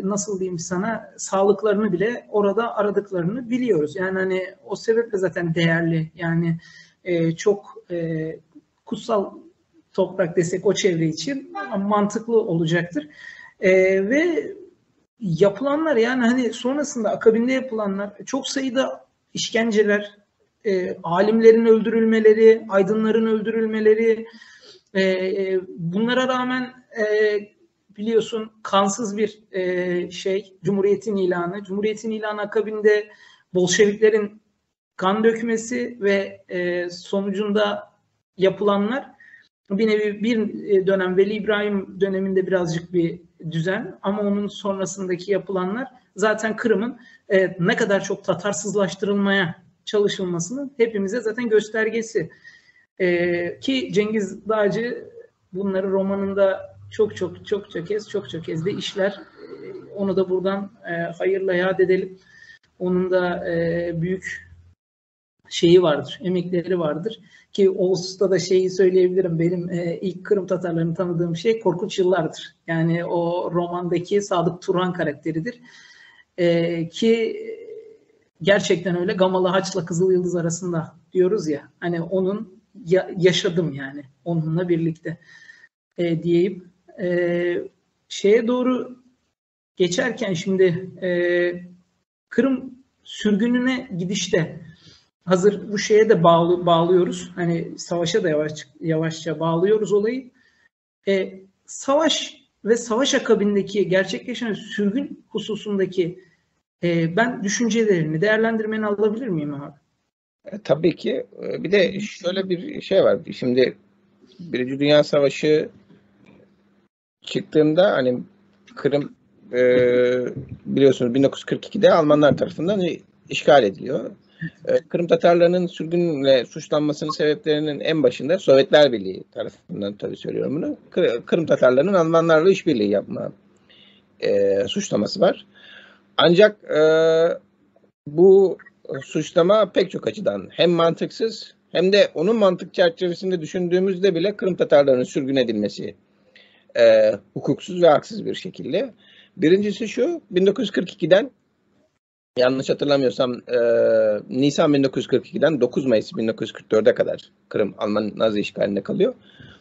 nasıl diyeyim sana sağlıklarını bile orada aradıklarını biliyoruz. Yani hani o sebeple zaten değerli yani çok kutsal toprak desek o çevre için mantıklı olacaktır. Ve yapılanlar yani hani sonrasında akabinde yapılanlar çok sayıda işkenceler, alimlerin öldürülmeleri, aydınların öldürülmeleri, bunlara rağmen biliyorsun kansız bir Cumhuriyetin ilanı. Cumhuriyetin ilanı akabinde Bolşeviklerin kan dökmesi ve sonucunda yapılanlar bir nevi bir dönem Veli İbrahim döneminde birazcık bir düzen ama onun sonrasındaki yapılanlar zaten Kırım'ın ne kadar çok Tatarsızlaştırılmaya çalışılmasının hepimize zaten göstergesi. Ki Cengiz Dağcı bunları romanında çokça kez de işler. Onu da buradan hayırla yad edelim. Onun da büyük şeyi vardır, emekleri vardır. Ki o hususta da şeyi söyleyebilirim. Benim ilk Kırım Tatarlarını tanıdığım şey Korkunç Yıllar'dır. Yani o romandaki Sadık Turan karakteridir. Ki gerçekten öyle Gamalı Haç'la Kızıl Yıldız arasında diyoruz ya. Hani onun yaşadım yani onunla birlikte diyeyim. Şeye doğru geçerken şimdi Kırım sürgününe gidişte hazır bu şeye de bağlıyoruz. Hani savaşa da yavaşça bağlıyoruz olayı. Savaş ve savaş akabindeki gerçekleşen sürgün hususundaki ben düşüncelerini, değerlendirmeni alabilir miyim abi? Tabii ki. Bir de şöyle bir şey var. Şimdi Birinci Dünya Savaşı çıktığında hani Kırım biliyorsunuz 1942'de Almanlar tarafından işgal ediliyor. Kırım Tatarlarının sürgünle suçlanmasının sebeplerinin en başında Sovyetler Birliği tarafından tabii söylüyorum bunu. Kırım Tatarlarının Almanlarla işbirliği yapma suçlaması var. Ancak bu suçlama pek çok açıdan hem mantıksız hem de onun mantık çerçevesinde düşündüğümüzde bile Kırım Tatarlarının sürgün edilmesi hukuksuz ve haksız bir şekilde. Birincisi şu, 1942'den yanlış hatırlamıyorsam Nisan 1942'den 9 Mayıs 1944'e kadar Kırım Alman Nazi işgalinde kalıyor.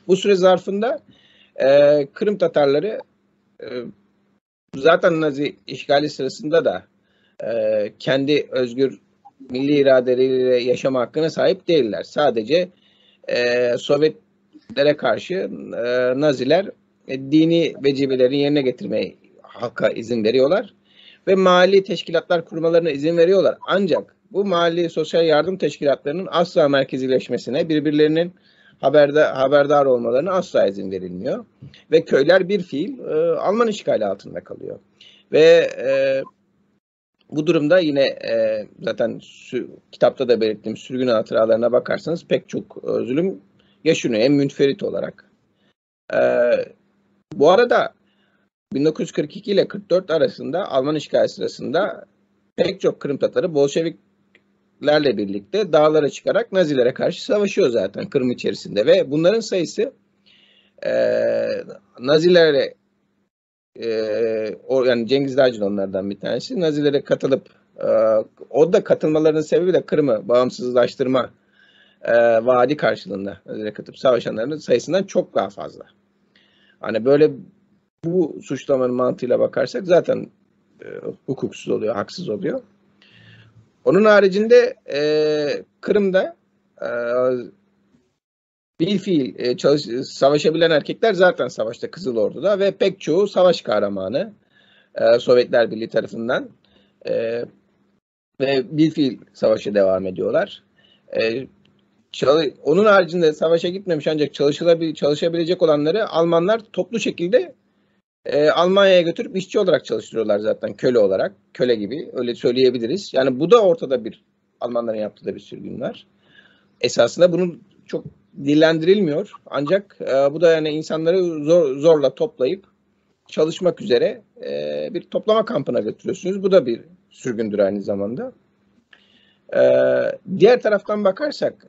Bu süre zarfında Kırım Tatarları zaten Nazi işgali sırasında da kendi özgür milli iradeleriyle yaşama hakkına sahip değiller. Sadece Sovyetlere karşı Naziler dini vecibelerini yerine getirmeye halka izin veriyorlar ve mali teşkilatlar kurmalarına izin veriyorlar. Ancak bu mali sosyal yardım teşkilatlarının asla merkezileşmesine, birbirlerinin haberdar olmalarına asla izin verilmiyor. Ve köyler bir fiil Alman işgali altında kalıyor. Ve bu durumda yine zaten kitapta da belirttiğim sürgün hatıralarına bakarsanız pek çok zulüm yaşanıyor. En münferit olarak. Bu arada 1942 ile 44 arasında Alman işgali sırasında pek çok Kırım Tatarı Bolşeviklerle birlikte dağlara çıkarak Nazilere karşı savaşıyor zaten Kırım içerisinde ve bunların sayısı Nazilere yani Cengiz Dağcı onlardan bir tanesi. Nazilere katılıp o da katılmalarının sebebi de Kırım'ı bağımsızlaştırma vaadi karşılığında Nazilere katılıp savaşanların sayısından çok daha fazla. Hani böyle bu suçlamanın mantığıyla bakarsak zaten hukuksuz oluyor, haksız oluyor. Onun haricinde Kırım'da bir fiil savaşabilen erkekler zaten savaşta Kızıl Ordu'da ve pek çoğu savaş kahramanı Sovyetler Birliği tarafından ve bir fiil savaşa devam ediyorlar. Onun haricinde savaşa gitmemiş ancak çalışabilecek olanları Almanlar toplu şekilde Almanya'ya götürüp işçi olarak çalıştırıyorlar zaten, köle olarak. Köle gibi, öyle söyleyebiliriz. Yani bu da ortada bir Almanların yaptığı da bir sürgün var. Esasında bunun çok dillendirilmiyor. Ancak bu da yani insanları zorla toplayıp çalışmak üzere bir toplama kampına götürüyorsunuz. Bu da bir sürgündür aynı zamanda. Diğer taraftan bakarsak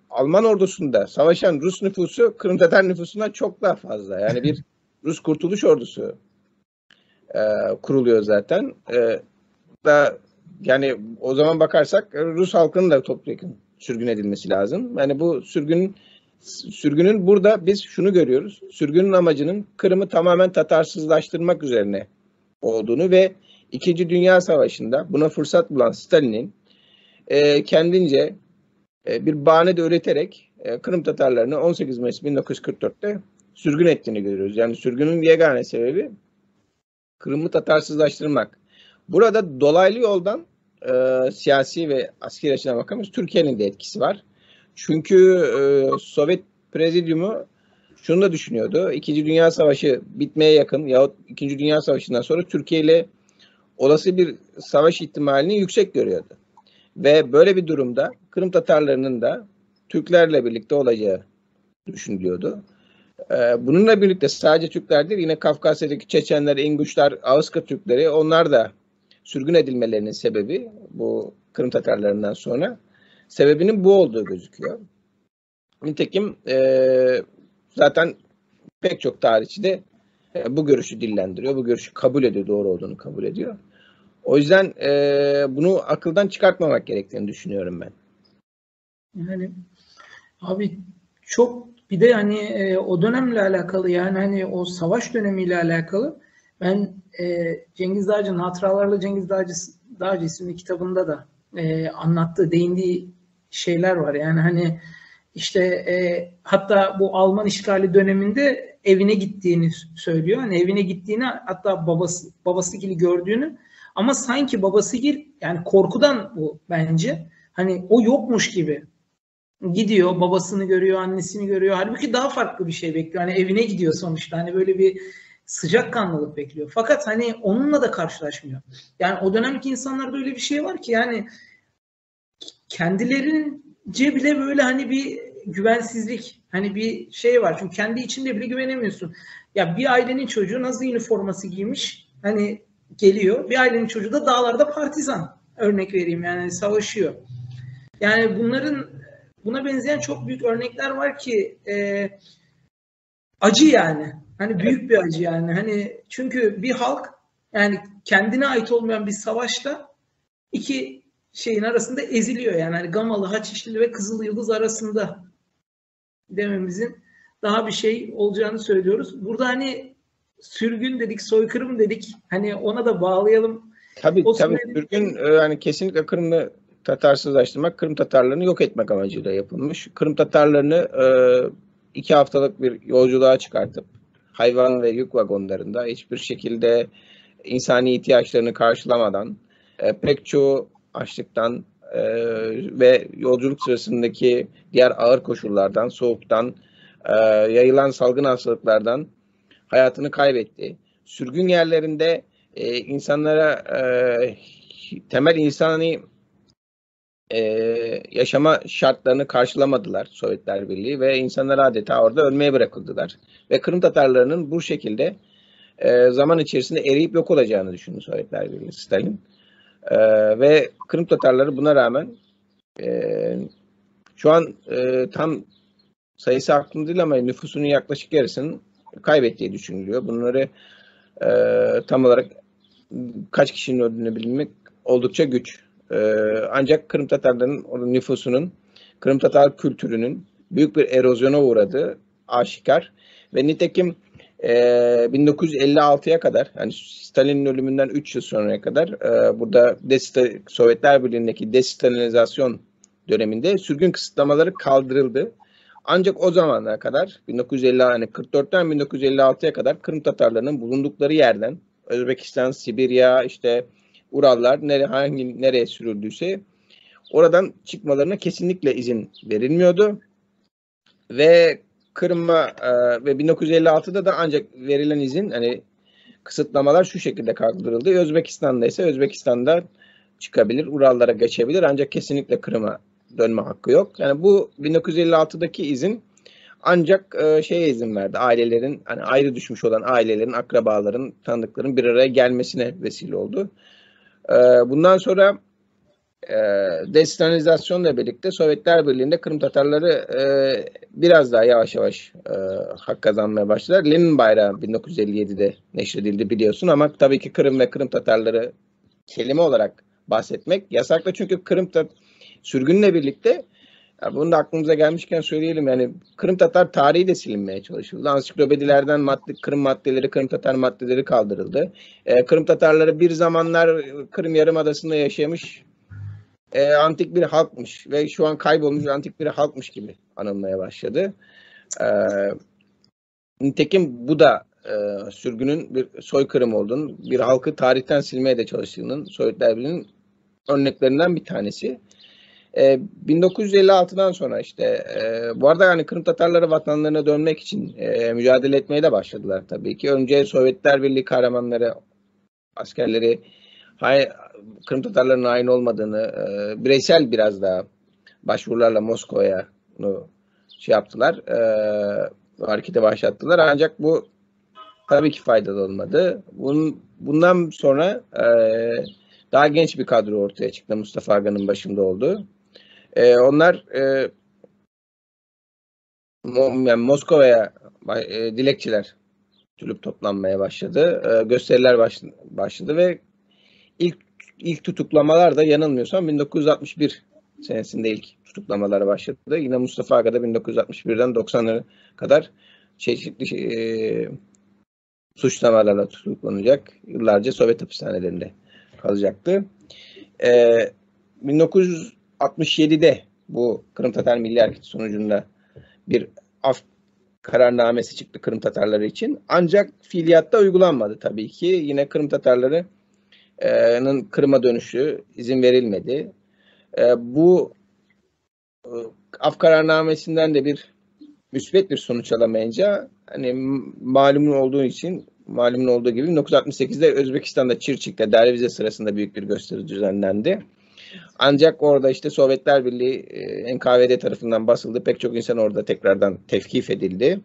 Alman ordusunda savaşan Rus nüfusu Kırım Tatar nüfusundan çok daha fazla. Yani bir Rus Kurtuluş Ordusu kuruluyor zaten. Yani o zaman bakarsak Rus halkının da topyekun sürgün edilmesi lazım. Yani bu sürgünün burada biz şunu görüyoruz. Sürgünün amacının Kırım'ı tamamen Tatarsızlaştırmak üzerine olduğunu ve İkinci Dünya Savaşı'nda buna fırsat bulan Stalin'in kendince bir bahane de üreterek Kırım Tatarlarını 18 Mayıs 1944'te sürgün ettiğini görüyoruz. Yani sürgünün yegane sebebi Kırım'ı Tatarsızlaştırmak. Burada dolaylı yoldan siyasi ve askeri açıdan bakamıyoruz. Türkiye'nin de etkisi var. Çünkü Sovyet Prezidyumu şunu da düşünüyordu. İkinci Dünya Savaşı bitmeye yakın yahut İkinci Dünya Savaşı'ndan sonra Türkiye ile olası bir savaş ihtimalini yüksek görüyordu. Ve böyle bir durumda Kırım Tatarlarının da Türklerle birlikte olacağı düşünülüyordu. Bununla birlikte sadece Türkler değil, yine Kafkasya'daki Çeçenler, İnguşlar, Ağızkır Türkleri, onlar da sürgün edilmelerinin sebebi bu Kırım Tatarlarından sonra sebebinin bu olduğu gözüküyor. Nitekim zaten pek çok tarihçi de bu görüşü dillendiriyor, bu görüşü kabul ediyor, doğru olduğunu kabul ediyor. O yüzden bunu akıldan çıkartmamak gerektiğini düşünüyorum ben. Yani abi çok bir de hani o dönemle alakalı, yani hani o savaş dönemiyle alakalı ben Cengiz Dağcı'nın Hatıralarla Cengiz Dağcı isimli kitabında da anlattığı, değindiği şeyler var. Yani hani işte hatta bu Alman işgali döneminde evine gittiğini söylüyor. Hani evine gittiğini, hatta babasıyla gördüğünü, ama sanki babasıyla, yani korkudan bu bence, hani o yokmuş gibi gidiyor, babasını görüyor, annesini görüyor. Halbuki daha farklı bir şey bekliyor. Hani evine gidiyor sonuçta. Hani böyle bir sıcakkanlılık bekliyor. Fakat hani onunla da karşılaşmıyor. Yani o dönemki insanlarda öyle bir şey var ki, yani kendilerince bile böyle hani bir güvensizlik, hani bir şey var. Çünkü kendi içinde bile güvenemiyorsun. Ya bir ailenin çocuğu nasıl üniforması giymiş, hani geliyor. Bir ailenin çocuğu da dağlarda partizan. Örnek vereyim, yani savaşıyor. Yani buna benzeyen çok büyük örnekler var ki acı yani. Hani büyük bir acı yani. Hani çünkü bir halk, yani kendine ait olmayan bir savaşta iki şeyin arasında eziliyor yani. Hani Gamalı, Haçişli ve Kızıl Yıldız arasında dememizin daha bir şey olacağını söylüyoruz. Burada hani sürgün dedik, soykırım dedik. Hani ona da bağlayalım. Tabii sürgün yani kesinlikle Kırım'ı Tatarsızlaştırmak, Kırım Tatarlarını yok etmek amacıyla yapılmış. Kırım Tatarlarını 2 haftalık bir yolculuğa çıkartıp hayvan ve yük vagonlarında hiçbir şekilde insani ihtiyaçlarını karşılamadan, pek çoğu açlıktan ve yolculuk sırasındaki diğer ağır koşullardan, soğuktan, yayılan salgın hastalıklardan hayatını kaybetti. Sürgün yerlerinde insanlara temel insani yaşama şartlarını karşılamadılar Sovyetler Birliği ve insanlar adeta orada ölmeye bırakıldılar. Ve Kırım Tatarlarının bu şekilde zaman içerisinde eriyip yok olacağını düşündü Sovyetler Birliği, Stalin. Ve Kırım Tatarları buna rağmen şu an tam sayısı aklımda değil ama nüfusunun yaklaşık yarısının kaybettiği düşünülüyor. Bunları tam olarak kaç kişinin öldüğünü bilmek oldukça güç. Ancak Kırım Tatarlarının nüfusunun, Kırım Tatar kültürünün büyük bir erozyona uğradığı aşikar. Ve nitekim 1956'ya kadar, yani Stalin'in ölümünden 3 yıl sonraya kadar burada Sovyetler Birliği'ndeki destalinizasyon döneminde sürgün kısıtlamaları kaldırıldı. Ancak o zamana kadar 1944'ten 1956'ya kadar Kırım Tatarlarının bulundukları yerden Özbekistan, Sibirya, işte Urallar nereye sürüldüyse oradan çıkmalarına kesinlikle izin verilmiyordu. Ve Kırım'a ve 1956'da da ancak verilen izin, hani kısıtlamalar şu şekilde kaldırıldı. Özbekistan'da ise Özbekistan'da çıkabilir, Urallara geçebilir ancak kesinlikle Kırım'a dönme hakkı yok. Yani bu 1956'daki izin ancak şeye izin verdi. Ailelerin, hani ayrı düşmüş olan ailelerin, akrabaların, tanıdıkların bir araya gelmesine vesile oldu. Bundan sonra destalinizasyonla birlikte Sovyetler Birliği'nde Kırım Tatarları biraz daha yavaş yavaş hak kazanmaya başladılar. Lenin bayrağı 1957'de neşredildi biliyorsun ama tabii ki Kırım ve Kırım Tatarları kelime olarak bahsetmek yasaklı çünkü Kırım sürgünle birlikte, ya bunu da aklımıza gelmişken söyleyelim, yani Kırım Tatar tarihi de silinmeye çalışıldı. Ansiklopedilerden Kırım maddeleri, Kırım Tatar maddeleri kaldırıldı. Kırım Tatarları bir zamanlar Kırım Yarımadası'nda yaşamış antik bir halkmış ve şu an kaybolmuş antik bir halkmış gibi anılmaya başladı. Nitekim bu da sürgünün bir soykırım olduğunu, bir halkı tarihten silmeye de çalıştığının Sovyetler Birliği'nin örneklerinden bir tanesi. 1956'dan sonra işte bu arada yani Kırım Tatarları vatanlarına dönmek için mücadele etmeye de başladılar tabii ki. Önce Sovyetler Birliği kahramanları, askerleri Kırım Tatarlarının hain olmadığını, bireysel biraz daha başvurularla Moskova'ya yaptılar, harekete başlattılar. Ancak bu tabii ki faydalı olmadı. Bundan sonra daha genç bir kadro ortaya çıktı. Mustafa Aga'nın başında oldu. Onlar yani Moskova'ya dilekçiler türlü toplanmaya başladı. Gösteriler başladı ve ilk tutuklamalar da yanılmıyorsam 1961 senesinde ilk tutuklamalar başladı. Yine Mustafa Aga da 1961'den 90'lara kadar çeşitli suçlamalarla tutuklanacak. Yıllarca Sovyet hapishanelerinde kalacaktı. 1967'de bu Kırım Tatar Milli Hareketi sonucunda bir af kararnamesi çıktı Kırım Tatarları için. Ancak fiiliyatta uygulanmadı tabii ki. Yine Kırım Tatarları'nın Kırım'a dönüşü izin verilmedi. Bu af kararnamesinden de bir müsbet bir sonuç alamayınca, hani malumun olduğu gibi 1968'de Özbekistan'da Çirçik'te Dervize sırasında büyük bir gösteri düzenlendi. Ancak orada işte Sovyetler Birliği NKVD tarafından basıldı. Pek çok insan orada tekrardan tevkif edildi.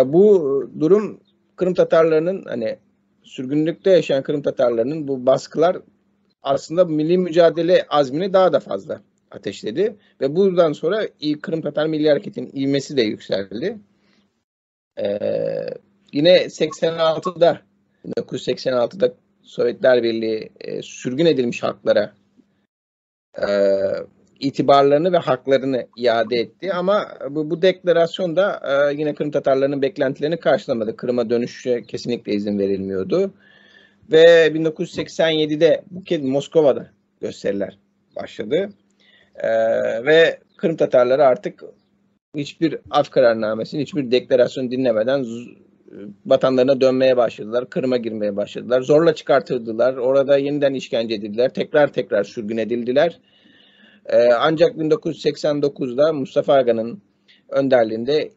Bu durum Kırım Tatarlarının, hani sürgünlükte yaşayan Kırım Tatarlarının bu baskılar aslında milli mücadele azmini daha da fazla ateşledi. Ve buradan sonra Kırım Tatar Milli Hareketi'nin ivmesi de yükseldi. Yine 1986'da Sovyetler Birliği sürgün edilmiş halklara itibarlarını ve haklarını iade etti. Ama bu deklarasyon da yine Kırım Tatarlarının beklentilerini karşılamadı. Kırım'a dönüşe kesinlikle izin verilmiyordu. Ve 1987'de bu kez Moskova'da gösteriler başladı. Ve Kırım Tatarları artık hiçbir af kararnamesini, hiçbir deklarasyon dinlemeden vatanlarına dönmeye başladılar. Kırım'a girmeye başladılar. Zorla çıkartıldılar. Orada yeniden işkence edildiler. Tekrar sürgün edildiler. Ancak 1989'da Mustafa Aga'nın önderliğinde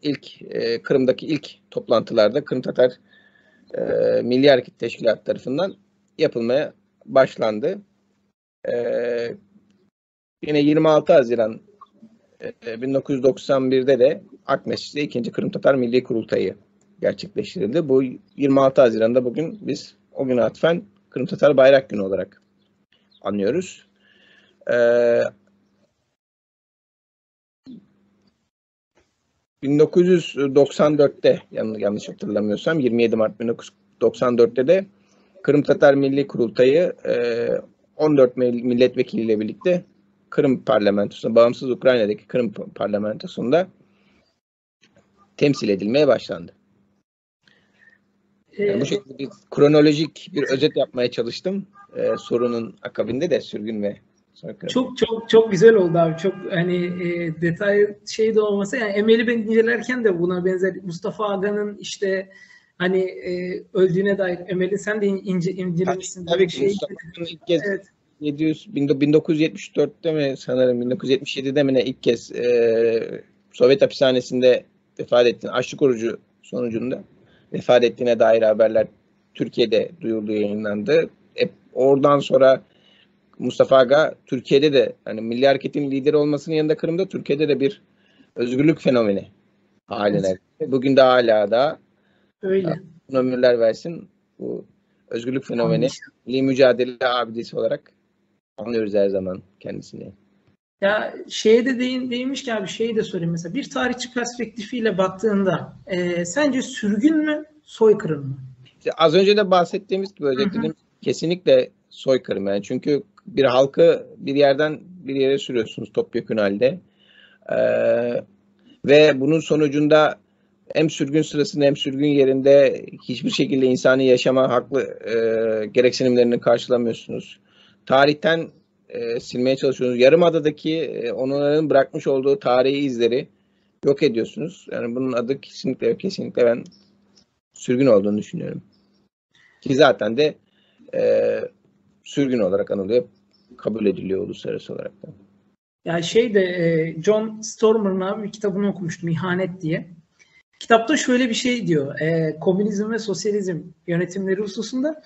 Kırım'daki ilk toplantılarda Kırım Tatar Milli Hareket Teşkilatı tarafından yapılmaya başlandı. Yine 26 Haziran 1991'de de Akmeş'te 2. Kırım Tatar Milli Kurultayı gerçekleştirildi. Bu 26 Haziran'da bugün biz o güne atfen Kırım Tatar Bayrak Günü olarak anıyoruz. 1994'te yanlış hatırlamıyorsam 27 Mart 1994'te de Kırım Tatar Milli Kurultayı 14 milletvekiliyle birlikte Kırım Parlamentosu'nda, bağımsız Ukrayna'daki Kırım Parlamentosu'nda temsil edilmeye başlandı. Yani bu şekilde bir kronolojik bir özet yapmaya çalıştım. Sorunun akabinde de sürgün ve soykırım. Çok güzel oldu abi. Çok hani detay şey de olmasa, yani Emel'i ben incelerken de buna benzer Mustafa Aga'nın işte hani öldüğüne dair Emel'i sen de incelemişsin. Tabii ki Mustafa Aga'nın ilk kez 1974'te mi sanırım 1977'de mi ne ilk kez Sovyet hapishanesinde vefat ettiğini, açlık orucu sonucunda vefat ettiğine dair haberler Türkiye'de duyurdu, yayınlandı. Oradan sonra Mustafa Aga Türkiye'de de hani Milli Hareket'in lideri olmasının yanında Kırım'da Türkiye'de de bir özgürlük fenomeni haline. Evet. Bugün de hala da öyle. Ömürler versin, bu özgürlük fenomeni, milli mücadele abidesi olarak anlıyoruz her zaman kendisini. Ya şeye de değinmiş ki abi, şeyi de sorayım mesela. Bir tarihçi perspektifiyle baktığında sence sürgün mü, soykırım mı? İşte az önce de bahsettiğimiz gibi, özetlediğimiz kesinlikle soykırım. Yani çünkü bir halkı bir yerden bir yere sürüyorsunuz topyekün halde. Ve bunun sonucunda hem sürgün sırasında hem sürgün yerinde hiçbir şekilde insani yaşama haklı gereksinimlerini karşılamıyorsunuz. Tarihten silmeye çalışıyorsunuz. Yarımada'daki onların bırakmış olduğu tarihi izleri yok ediyorsunuz. Yani bunun adı kesinlikle ben sürgün olduğunu düşünüyorum. Ki zaten de sürgün olarak anılıyor, kabul ediliyor uluslararası olarak da. Ya John Stormer'ın abi bir kitabını okumuştum, İhanet diye. Kitapta şöyle bir şey diyor. Komünizm ve sosyalizm yönetimleri hususunda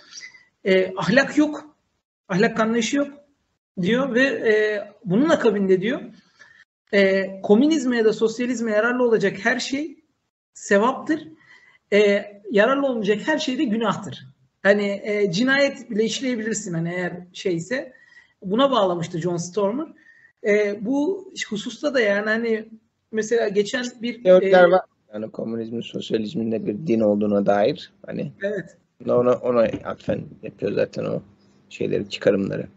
ahlak yok, ahlak anlayışı yok diyor ve bunun akabinde diyor komünizme ya da sosyalizme yararlı olacak her şey sevaptır. Yararlı olmayacak her şey de günahtır. Hani cinayet bile işleyebilirsin hani eğer şeyse. Buna bağlamıştı John Stormer. Bu hususta da yani hani mesela geçen bir teoriler var. Yani komünizmin, sosyalizmin de bir din olduğuna dair hani evet. Ona atfen yapıyor zaten o şeyleri, çıkarımları.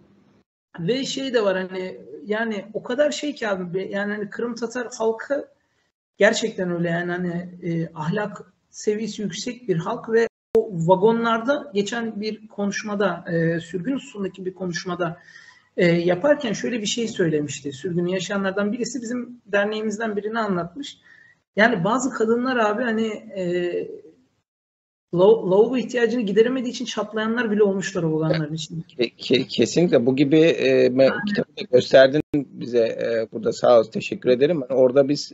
Ve şey de var hani yani o kadar şey ki abi, yani hani Kırım Tatar halkı gerçekten öyle yani hani ahlak seviyesi yüksek bir halk ve o vagonlarda geçen bir konuşmada sürgün hususundaki bir konuşmada yaparken şöyle bir şey söylemişti. Sürgünü yaşayanlardan birisi bizim derneğimizden birini anlatmış. Yani bazı kadınlar abi hani lavabo ihtiyacını gideremediği için çatlayanlar bile olmuşlar o vagonların içinde. Kesinlikle bu gibi kitabı gösterdin bize burada, sağ ol, teşekkür ederim. Orada biz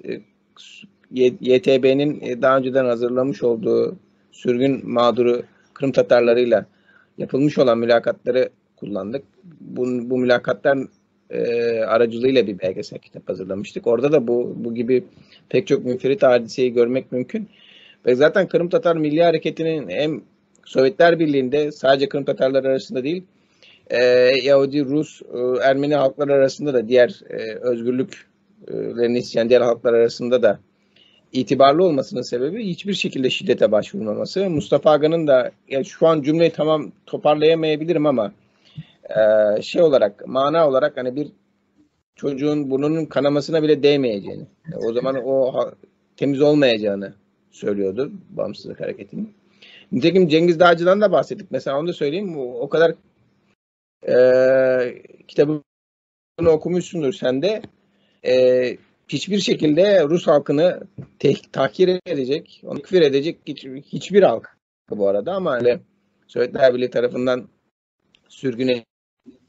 YTB'nin daha önceden hazırlamış olduğu sürgün mağduru Kırım Tatarlarıyla yapılmış olan mülakatları kullandık. Bu mülakatlar aracılığıyla bir belgesel kitap hazırlamıştık. Orada da bu gibi pek çok münferit hadiseyi görmek mümkün. Ve zaten Kırım Tatar Milli Hareketi'nin hem Sovyetler Birliği'nde sadece Kırım Tatarları arasında değil, Yahudi, Rus, Ermeni halklar arasında da, diğer özgürlüklerini isteyen diğer halklar arasında da itibarlı olmasının sebebi hiçbir şekilde şiddete başvurmaması. Mustafa Aga'nın da, yani şu an cümleyi tamam toparlayamayabilirim ama olarak, mana olarak hani bir çocuğun burnunun kanamasına bile değmeyeceğini, o zaman o temiz olmayacağını söylüyordu bağımsızlık hareketinin. Nitekim Cengiz Dağcı'dan da bahsettik. Mesela onu da söyleyeyim. O kadar kitabını okumuşsundur sen de. Hiçbir şekilde Rus halkını tahkir edecek, onu küfür edecek hiçbir halk bu arada, ama öyle Sovyetler Birliği tarafından sürgün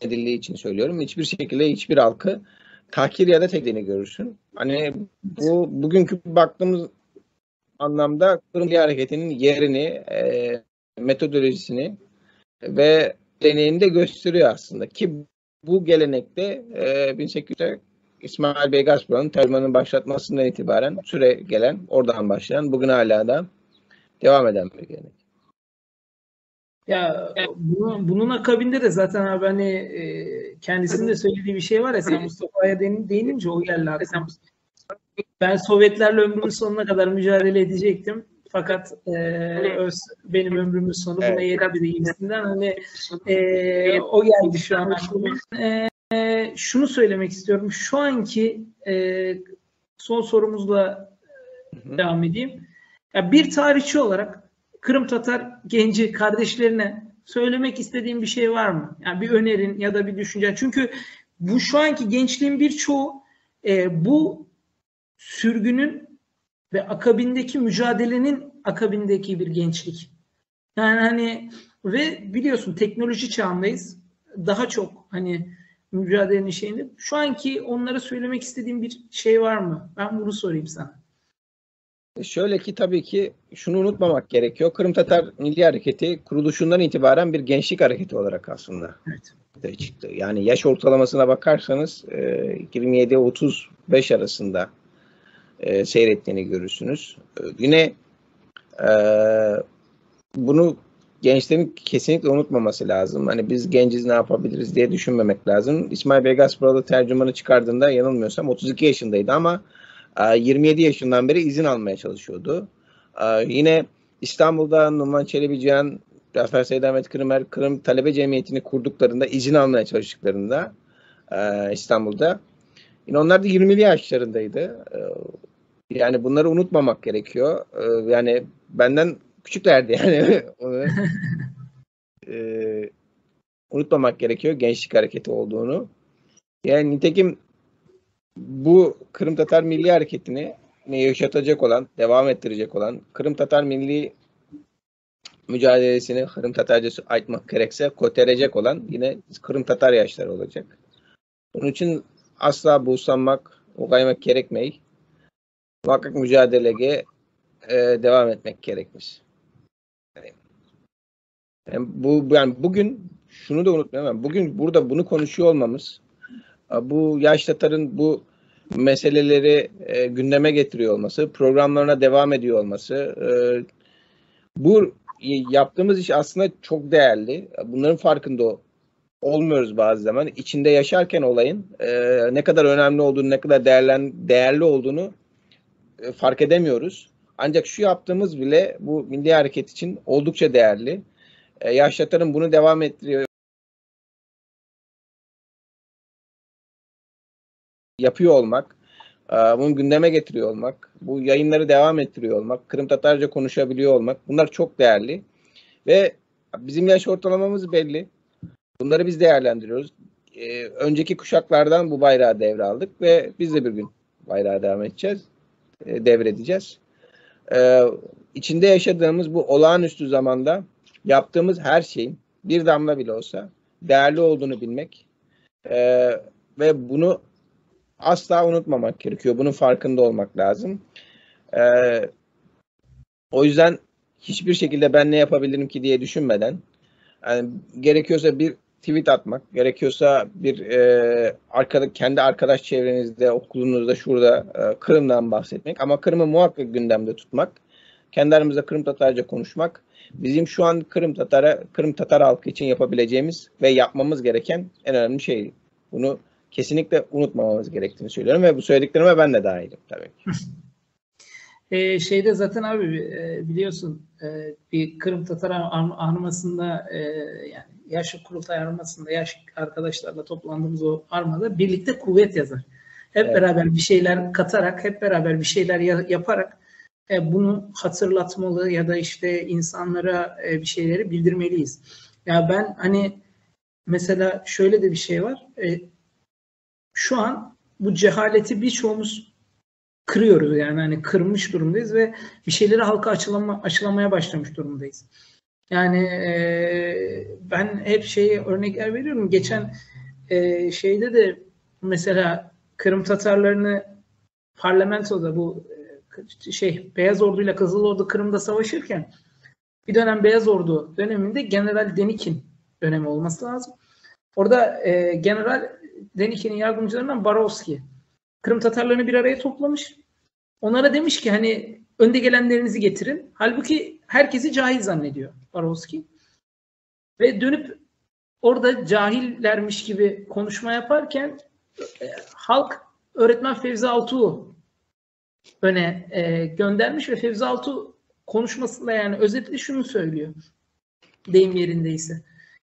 edildiği için söylüyorum. Hiçbir şekilde hiçbir halkı tahkir ya da tekliğini görürsün. Hani bugünkü baktığımız anlamda Kırım Milli Hareketi'nin yerini, metodolojisini ve geleneğini de gösteriyor aslında. Ki bu gelenekte 1800'de İsmail Bey Gaspar'ın tercümanın başlatmasından itibaren süre gelen, oradan başlayan, bugün hala da devam eden bir gelenek. Ya bunun akabinde de zaten abi hani kendisinin de söylediği bir şey var ya, sen Mustafa'ya değinince o geldi aklıma. Ben Sovyetlerle ömrümün sonuna kadar mücadele edecektim. Fakat benim ömrümün sonu buna yeri değilsinden hani o geldi şu an aklıma. Şunu söylemek istiyorum. Şu anki son sorumuzla devam edeyim. Ya bir tarihçi olarak Kırım Tatar genci kardeşlerine söylemek istediğin bir şey var mı? Yani bir önerin ya da bir düşüncen. Çünkü bu şu anki gençliğin birçoğu bu sürgünün ve akabindeki mücadelenin akabindeki bir gençlik. Yani hani ve biliyorsun teknoloji çağındayız. daha çok hani mücadelenin şeyinde. Şu anki onlara söylemek istediğim bir şey var mı? Ben bunu sorayım sana. Şöyle ki tabii ki şunu unutmamak gerekiyor. Kırım Tatar Milli Hareketi kuruluşundan itibaren bir gençlik hareketi olarak aslında çıktı. Yani yaş ortalamasına bakarsanız 27-35 arasında seyrettiğini görürsünüz. Yine bunu gençlerin kesinlikle unutmaması lazım. Hani biz genciz ne yapabiliriz diye düşünmemek lazım. İsmail Begas burada tercümanı çıkardığında yanılmıyorsam 32 yaşındaydı ama 27 yaşından beri izin almaya çalışıyordu. Yine İstanbul'da Numan Çelebi Cihan, Cafer Seyit Ahmet Kırımer, Kırım Talebe Cemiyeti'ni kurduklarında, izin almaya çalıştıklarında İstanbul'da. Yine onlar da 20'li yaşlarındaydı. Yani bunları unutmamak gerekiyor. Yani benden küçüklerdi yani. Unutmamak gerekiyor gençlik hareketi olduğunu. Yani nitekim bu Kırım Tatar Milli Hareketi'ni yaşatacak olan, devam ettirecek olan, Kırım Tatar Milli mücadelesini Kırım Tatarcası aytmak gerekse koterecek olan yine Kırım Tatar yaşları olacak. Bunun için asla buğsanmak, ukaymak gerekmey. Muhakkak mücadeleye devam etmek gerekmiş. Yani bugün şunu da unutmayalım. Bugün burada bunu konuşuyor olmamız, bu yaş Tatar'ın bu meseleleri gündeme getiriyor olması, programlarına devam ediyor olması, bu yaptığımız iş aslında çok değerli. Bunların farkında olmuyoruz bazı zaman. İçinde yaşarken olayın ne kadar önemli olduğunu, ne kadar değerli olduğunu fark edemiyoruz. Ancak şu yaptığımız bile bu milli hareket için oldukça değerli. Yaş Tatar'ın bunu devam ettiriyor. Yapıyor olmak, bunu gündeme getiriyor olmak, bu yayınları devam ettiriyor olmak, Kırım Tatarca konuşabiliyor olmak, bunlar çok değerli. Ve bizim yaş ortalamamız belli. Bunları biz değerlendiriyoruz. Önceki kuşaklardan bu bayrağı devraldık ve biz de bir gün bayrağı devam edeceğiz, devredeceğiz. İçinde yaşadığımız bu olağanüstü zamanda yaptığımız her şeyin bir damla bile olsa değerli olduğunu bilmek ve bunu asla unutmamak gerekiyor. Bunun farkında olmak lazım. O yüzden hiçbir şekilde ben ne yapabilirim ki diye düşünmeden, yani gerekiyorsa bir tweet atmak, gerekiyorsa bir kendi arkadaş çevrenizde, okulunuzda, şurada Kırım'dan bahsetmek ama Kırım'ı muhakkak gündemde tutmak, kendi aramızda Kırım Tatarca konuşmak, bizim şu an Kırım Tatar halkı için yapabileceğimiz ve yapmamız gereken en önemli şey. Bunu kesinlikle unutmamamız gerektiğini söylüyorum ve bu söylediklerime ben de dahilim tabii ki. Şeyde zaten abi biliyorsun bir Kırım Tatar armasında yani yaş kurultay armasında yaş arkadaşlarla toplandığımız o armada birlikte kuvvet yazar. Hep beraber bir şeyler katarak, hep beraber bir şeyler yaparak bunu hatırlatmalı ya da işte insanlara bir şeyleri bildirmeliyiz. Ya ben hani mesela şöyle de bir şey var. Şu an bu cehaleti birçoğumuz kırıyoruz yani hani kırmış durumdayız ve bir şeyleri halka aşılamaya başlamış durumdayız. Yani ben hep örnekler veriyorum. Geçen şeyde de mesela Kırım Tatarlarını parlamentoda bu Beyaz Ordu ile Kızıl Ordu Kırım'da savaşırken bir dönem Beyaz Ordu döneminde General Denikin dönemi olması lazım. Orada General Denikin'in yardımcılarından Barovski Kırım Tatarlarını bir araya toplamış. Onlara demiş ki hani önde gelenlerinizi getirin. Halbuki herkesi cahil zannediyor Barovski. Ve dönüp orada cahillermiş gibi konuşma yaparken halk öğretmen Fevzi Altuğ'u öne göndermiş ve Fevzi Altuğ konuşmasında yani özetle şunu söylüyor. Deyim yerindeyse.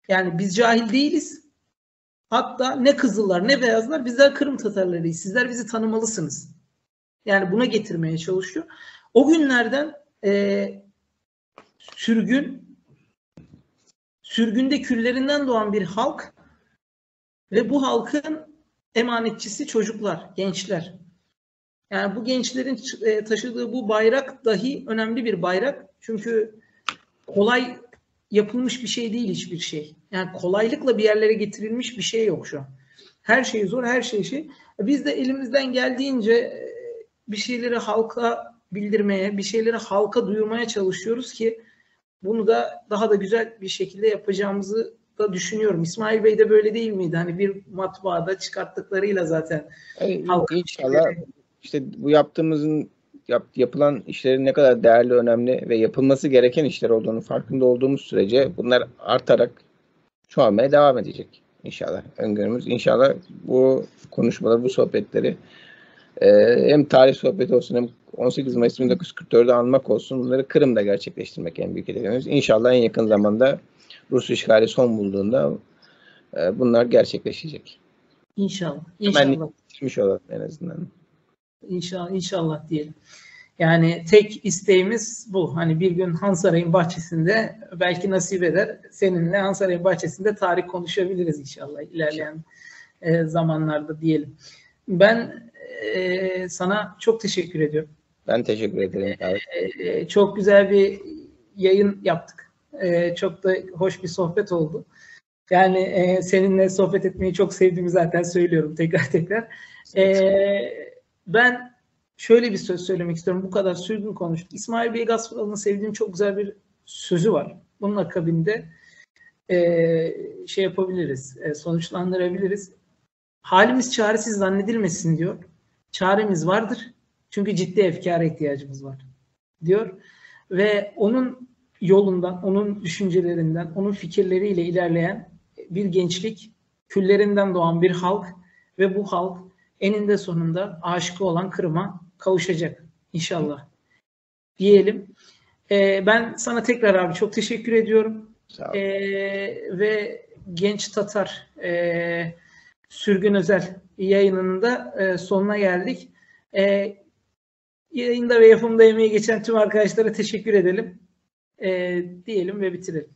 Yani biz cahil değiliz. Hatta ne Kızıllar ne Beyazlar bizler Kırım Tatarlarıyız. Sizler bizi tanımalısınız. Yani buna getirmeye çalışıyor. O günlerden sürgünde küllerinden doğan bir halk ve bu halkın emanetçisi çocuklar, gençler. Yani bu gençlerin taşıdığı bu bayrak dahi önemli bir bayrak. Çünkü kolay yapılmış bir şey değil hiçbir şey. Yani kolaylıkla bir yerlere getirilmiş bir şey yok şu an. Her şey zor, her şey. Biz de elimizden geldiğince bir şeyleri halka bildirmeye, bir şeyleri halka duyurmaya çalışıyoruz ki bunu da daha da güzel bir şekilde yapacağımızı da düşünüyorum. İsmail Bey de böyle değil miydi? Hani bir matbaada çıkarttıklarıyla zaten. İnşallah işte bu yapılan işlerin ne kadar değerli, önemli ve yapılması gereken işler olduğunu farkında olduğumuz sürece bunlar artarak çoğalmaya devam edecek. İnşallah. Öngörümüz. İnşallah bu konuşmaları, bu sohbetleri hem tarih sohbeti olsun hem 18 Mayıs 1944'ü anmak olsun. Bunları Kırım'da gerçekleştirmek en büyük hedefimiz. İnşallah en yakın zamanda Rus işgali son bulduğunda bunlar gerçekleşecek. İnşallah. Bitirmiş olalım en azından. İnşallah diyelim. Yani tek isteğimiz bu. Hani bir gün Hansaray'ın bahçesinde belki nasip eder seninle Hansaray'ın bahçesinde tarih konuşabiliriz inşallah ilerleyen zamanlarda diyelim. Ben sana çok teşekkür ediyorum. Ben teşekkür ederim. Çok güzel bir yayın yaptık. Çok da hoş bir sohbet oldu. Yani seninle sohbet etmeyi çok sevdiğimi zaten söylüyorum tekrar. Ben şöyle bir söz söylemek istiyorum. Bu kadar sürgün konuştuk. İsmail Bey Gasparalı'nın sevdiğim çok güzel bir sözü var. Bunun akabinde yapabiliriz, sonuçlandırabiliriz. Halimiz çaresiz zannedilmesin diyor. Çaremiz vardır. Çünkü ciddi efkara ihtiyacımız var diyor. Ve onun yolundan, onun düşüncelerinden, onun fikirleriyle ilerleyen bir gençlik, küllerinden doğan bir halk ve bu halk eninde sonunda aşıkı olan Kırım'a kavuşacak inşallah diyelim. Ben sana tekrar abi çok teşekkür ediyorum. Sağ ol. Ve Genç Tatar Sürgün Özel yayınının da sonuna geldik. Yayında ve yapımda emeği geçen tüm arkadaşlara teşekkür edelim. Diyelim ve bitirelim.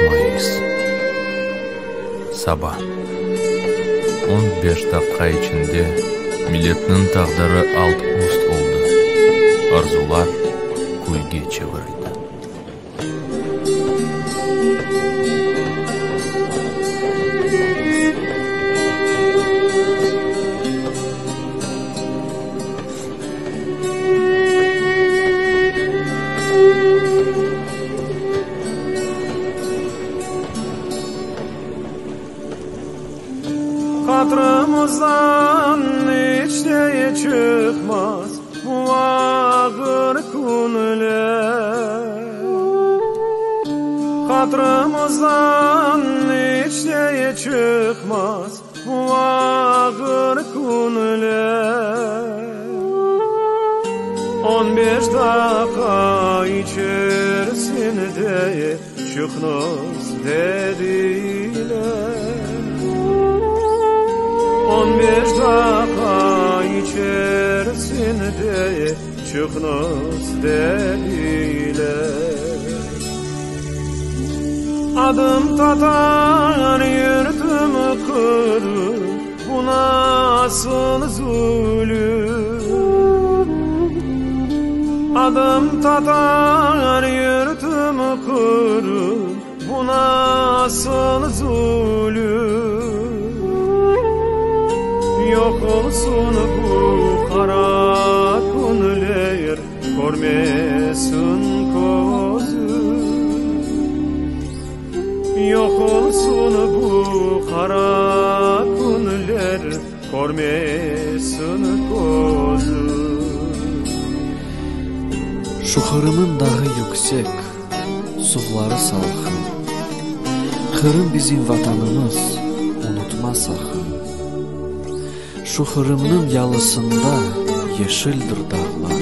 Mayıs Sabah 15 dakika içinde milletinin taqdiri alt üst oldu. Arzular kuyga çevirdi. Hatırımızdan hiç de çıkmaz bu ağır konular. Hatırımızdan hiç de çıkmaz bu ağır konular. 15 dakika içerisinde çıkmaz dediler. 15 dakika içerisinde çıkmaz dediler. Adım Tatar yurtum Kırım, bu nasıl zulüm? Adım Tatar yurtum Kırım, bu nasıl zulüm? Yok olsun bu kara kunler, görmesin gözüm. Yok olsun bu kara kunler, görmesin gözüm. Şu Kırım'ın dağı yüksek, suları salkın. Kırım bizim vatanımız, unutma sakın. Şu Kırım'ın yalısında yeşildir dağlar.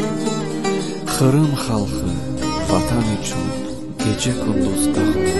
Kırım halkı vatan için gece gündüz dağlar.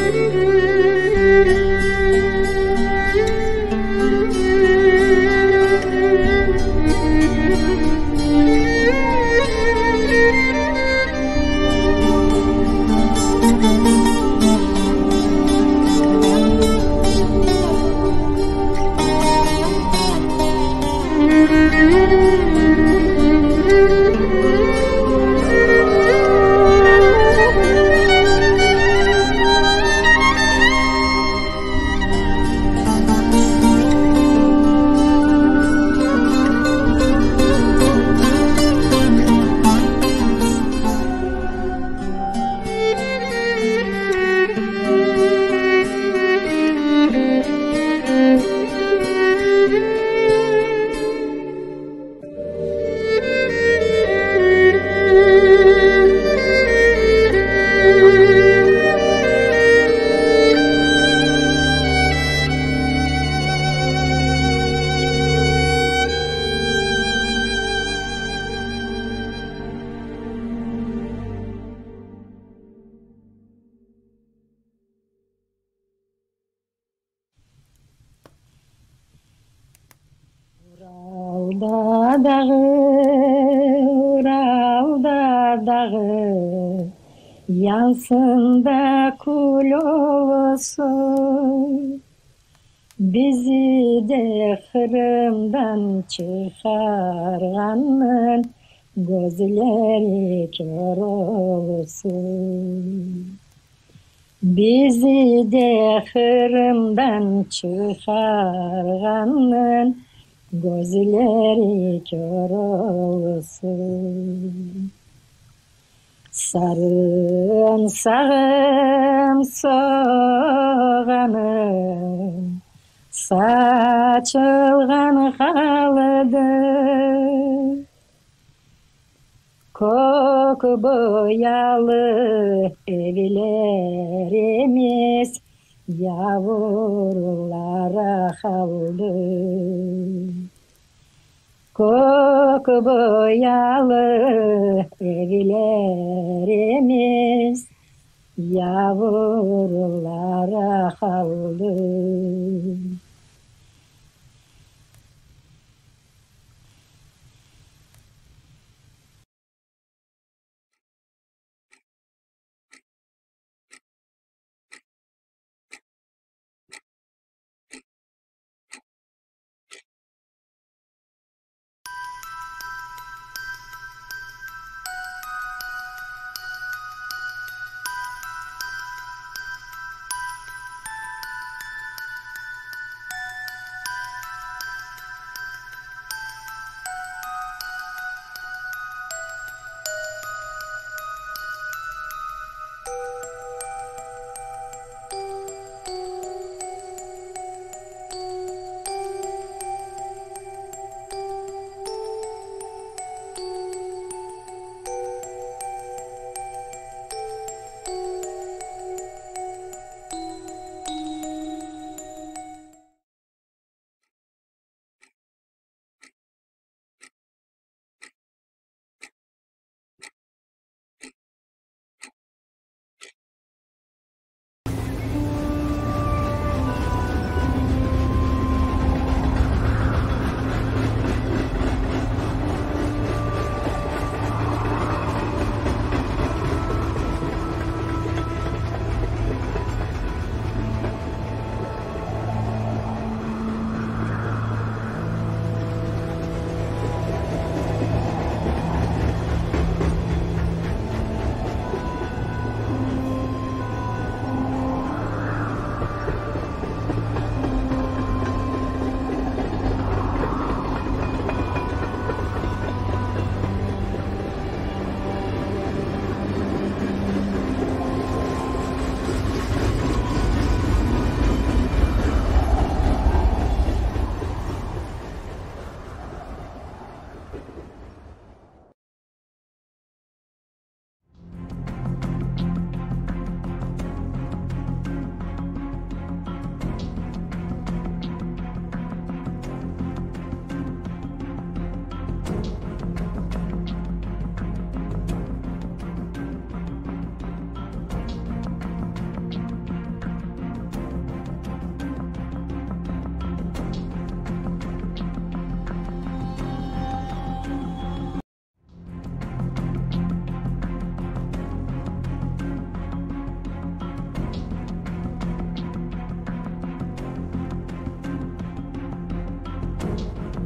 Uralda dağı, yansın da kul olsun. Bizi de Kırım'dan çıkarganın gözleri kör olsun. Bizi de Kırım'dan çıkarganın gözleri kör olsun. Sarın sağım soğanım, saçılgan kaldı. Koku boyalı evlerimiz yavrulara kaldı. Koku boyalı evlerimiz yavrulara kaldı.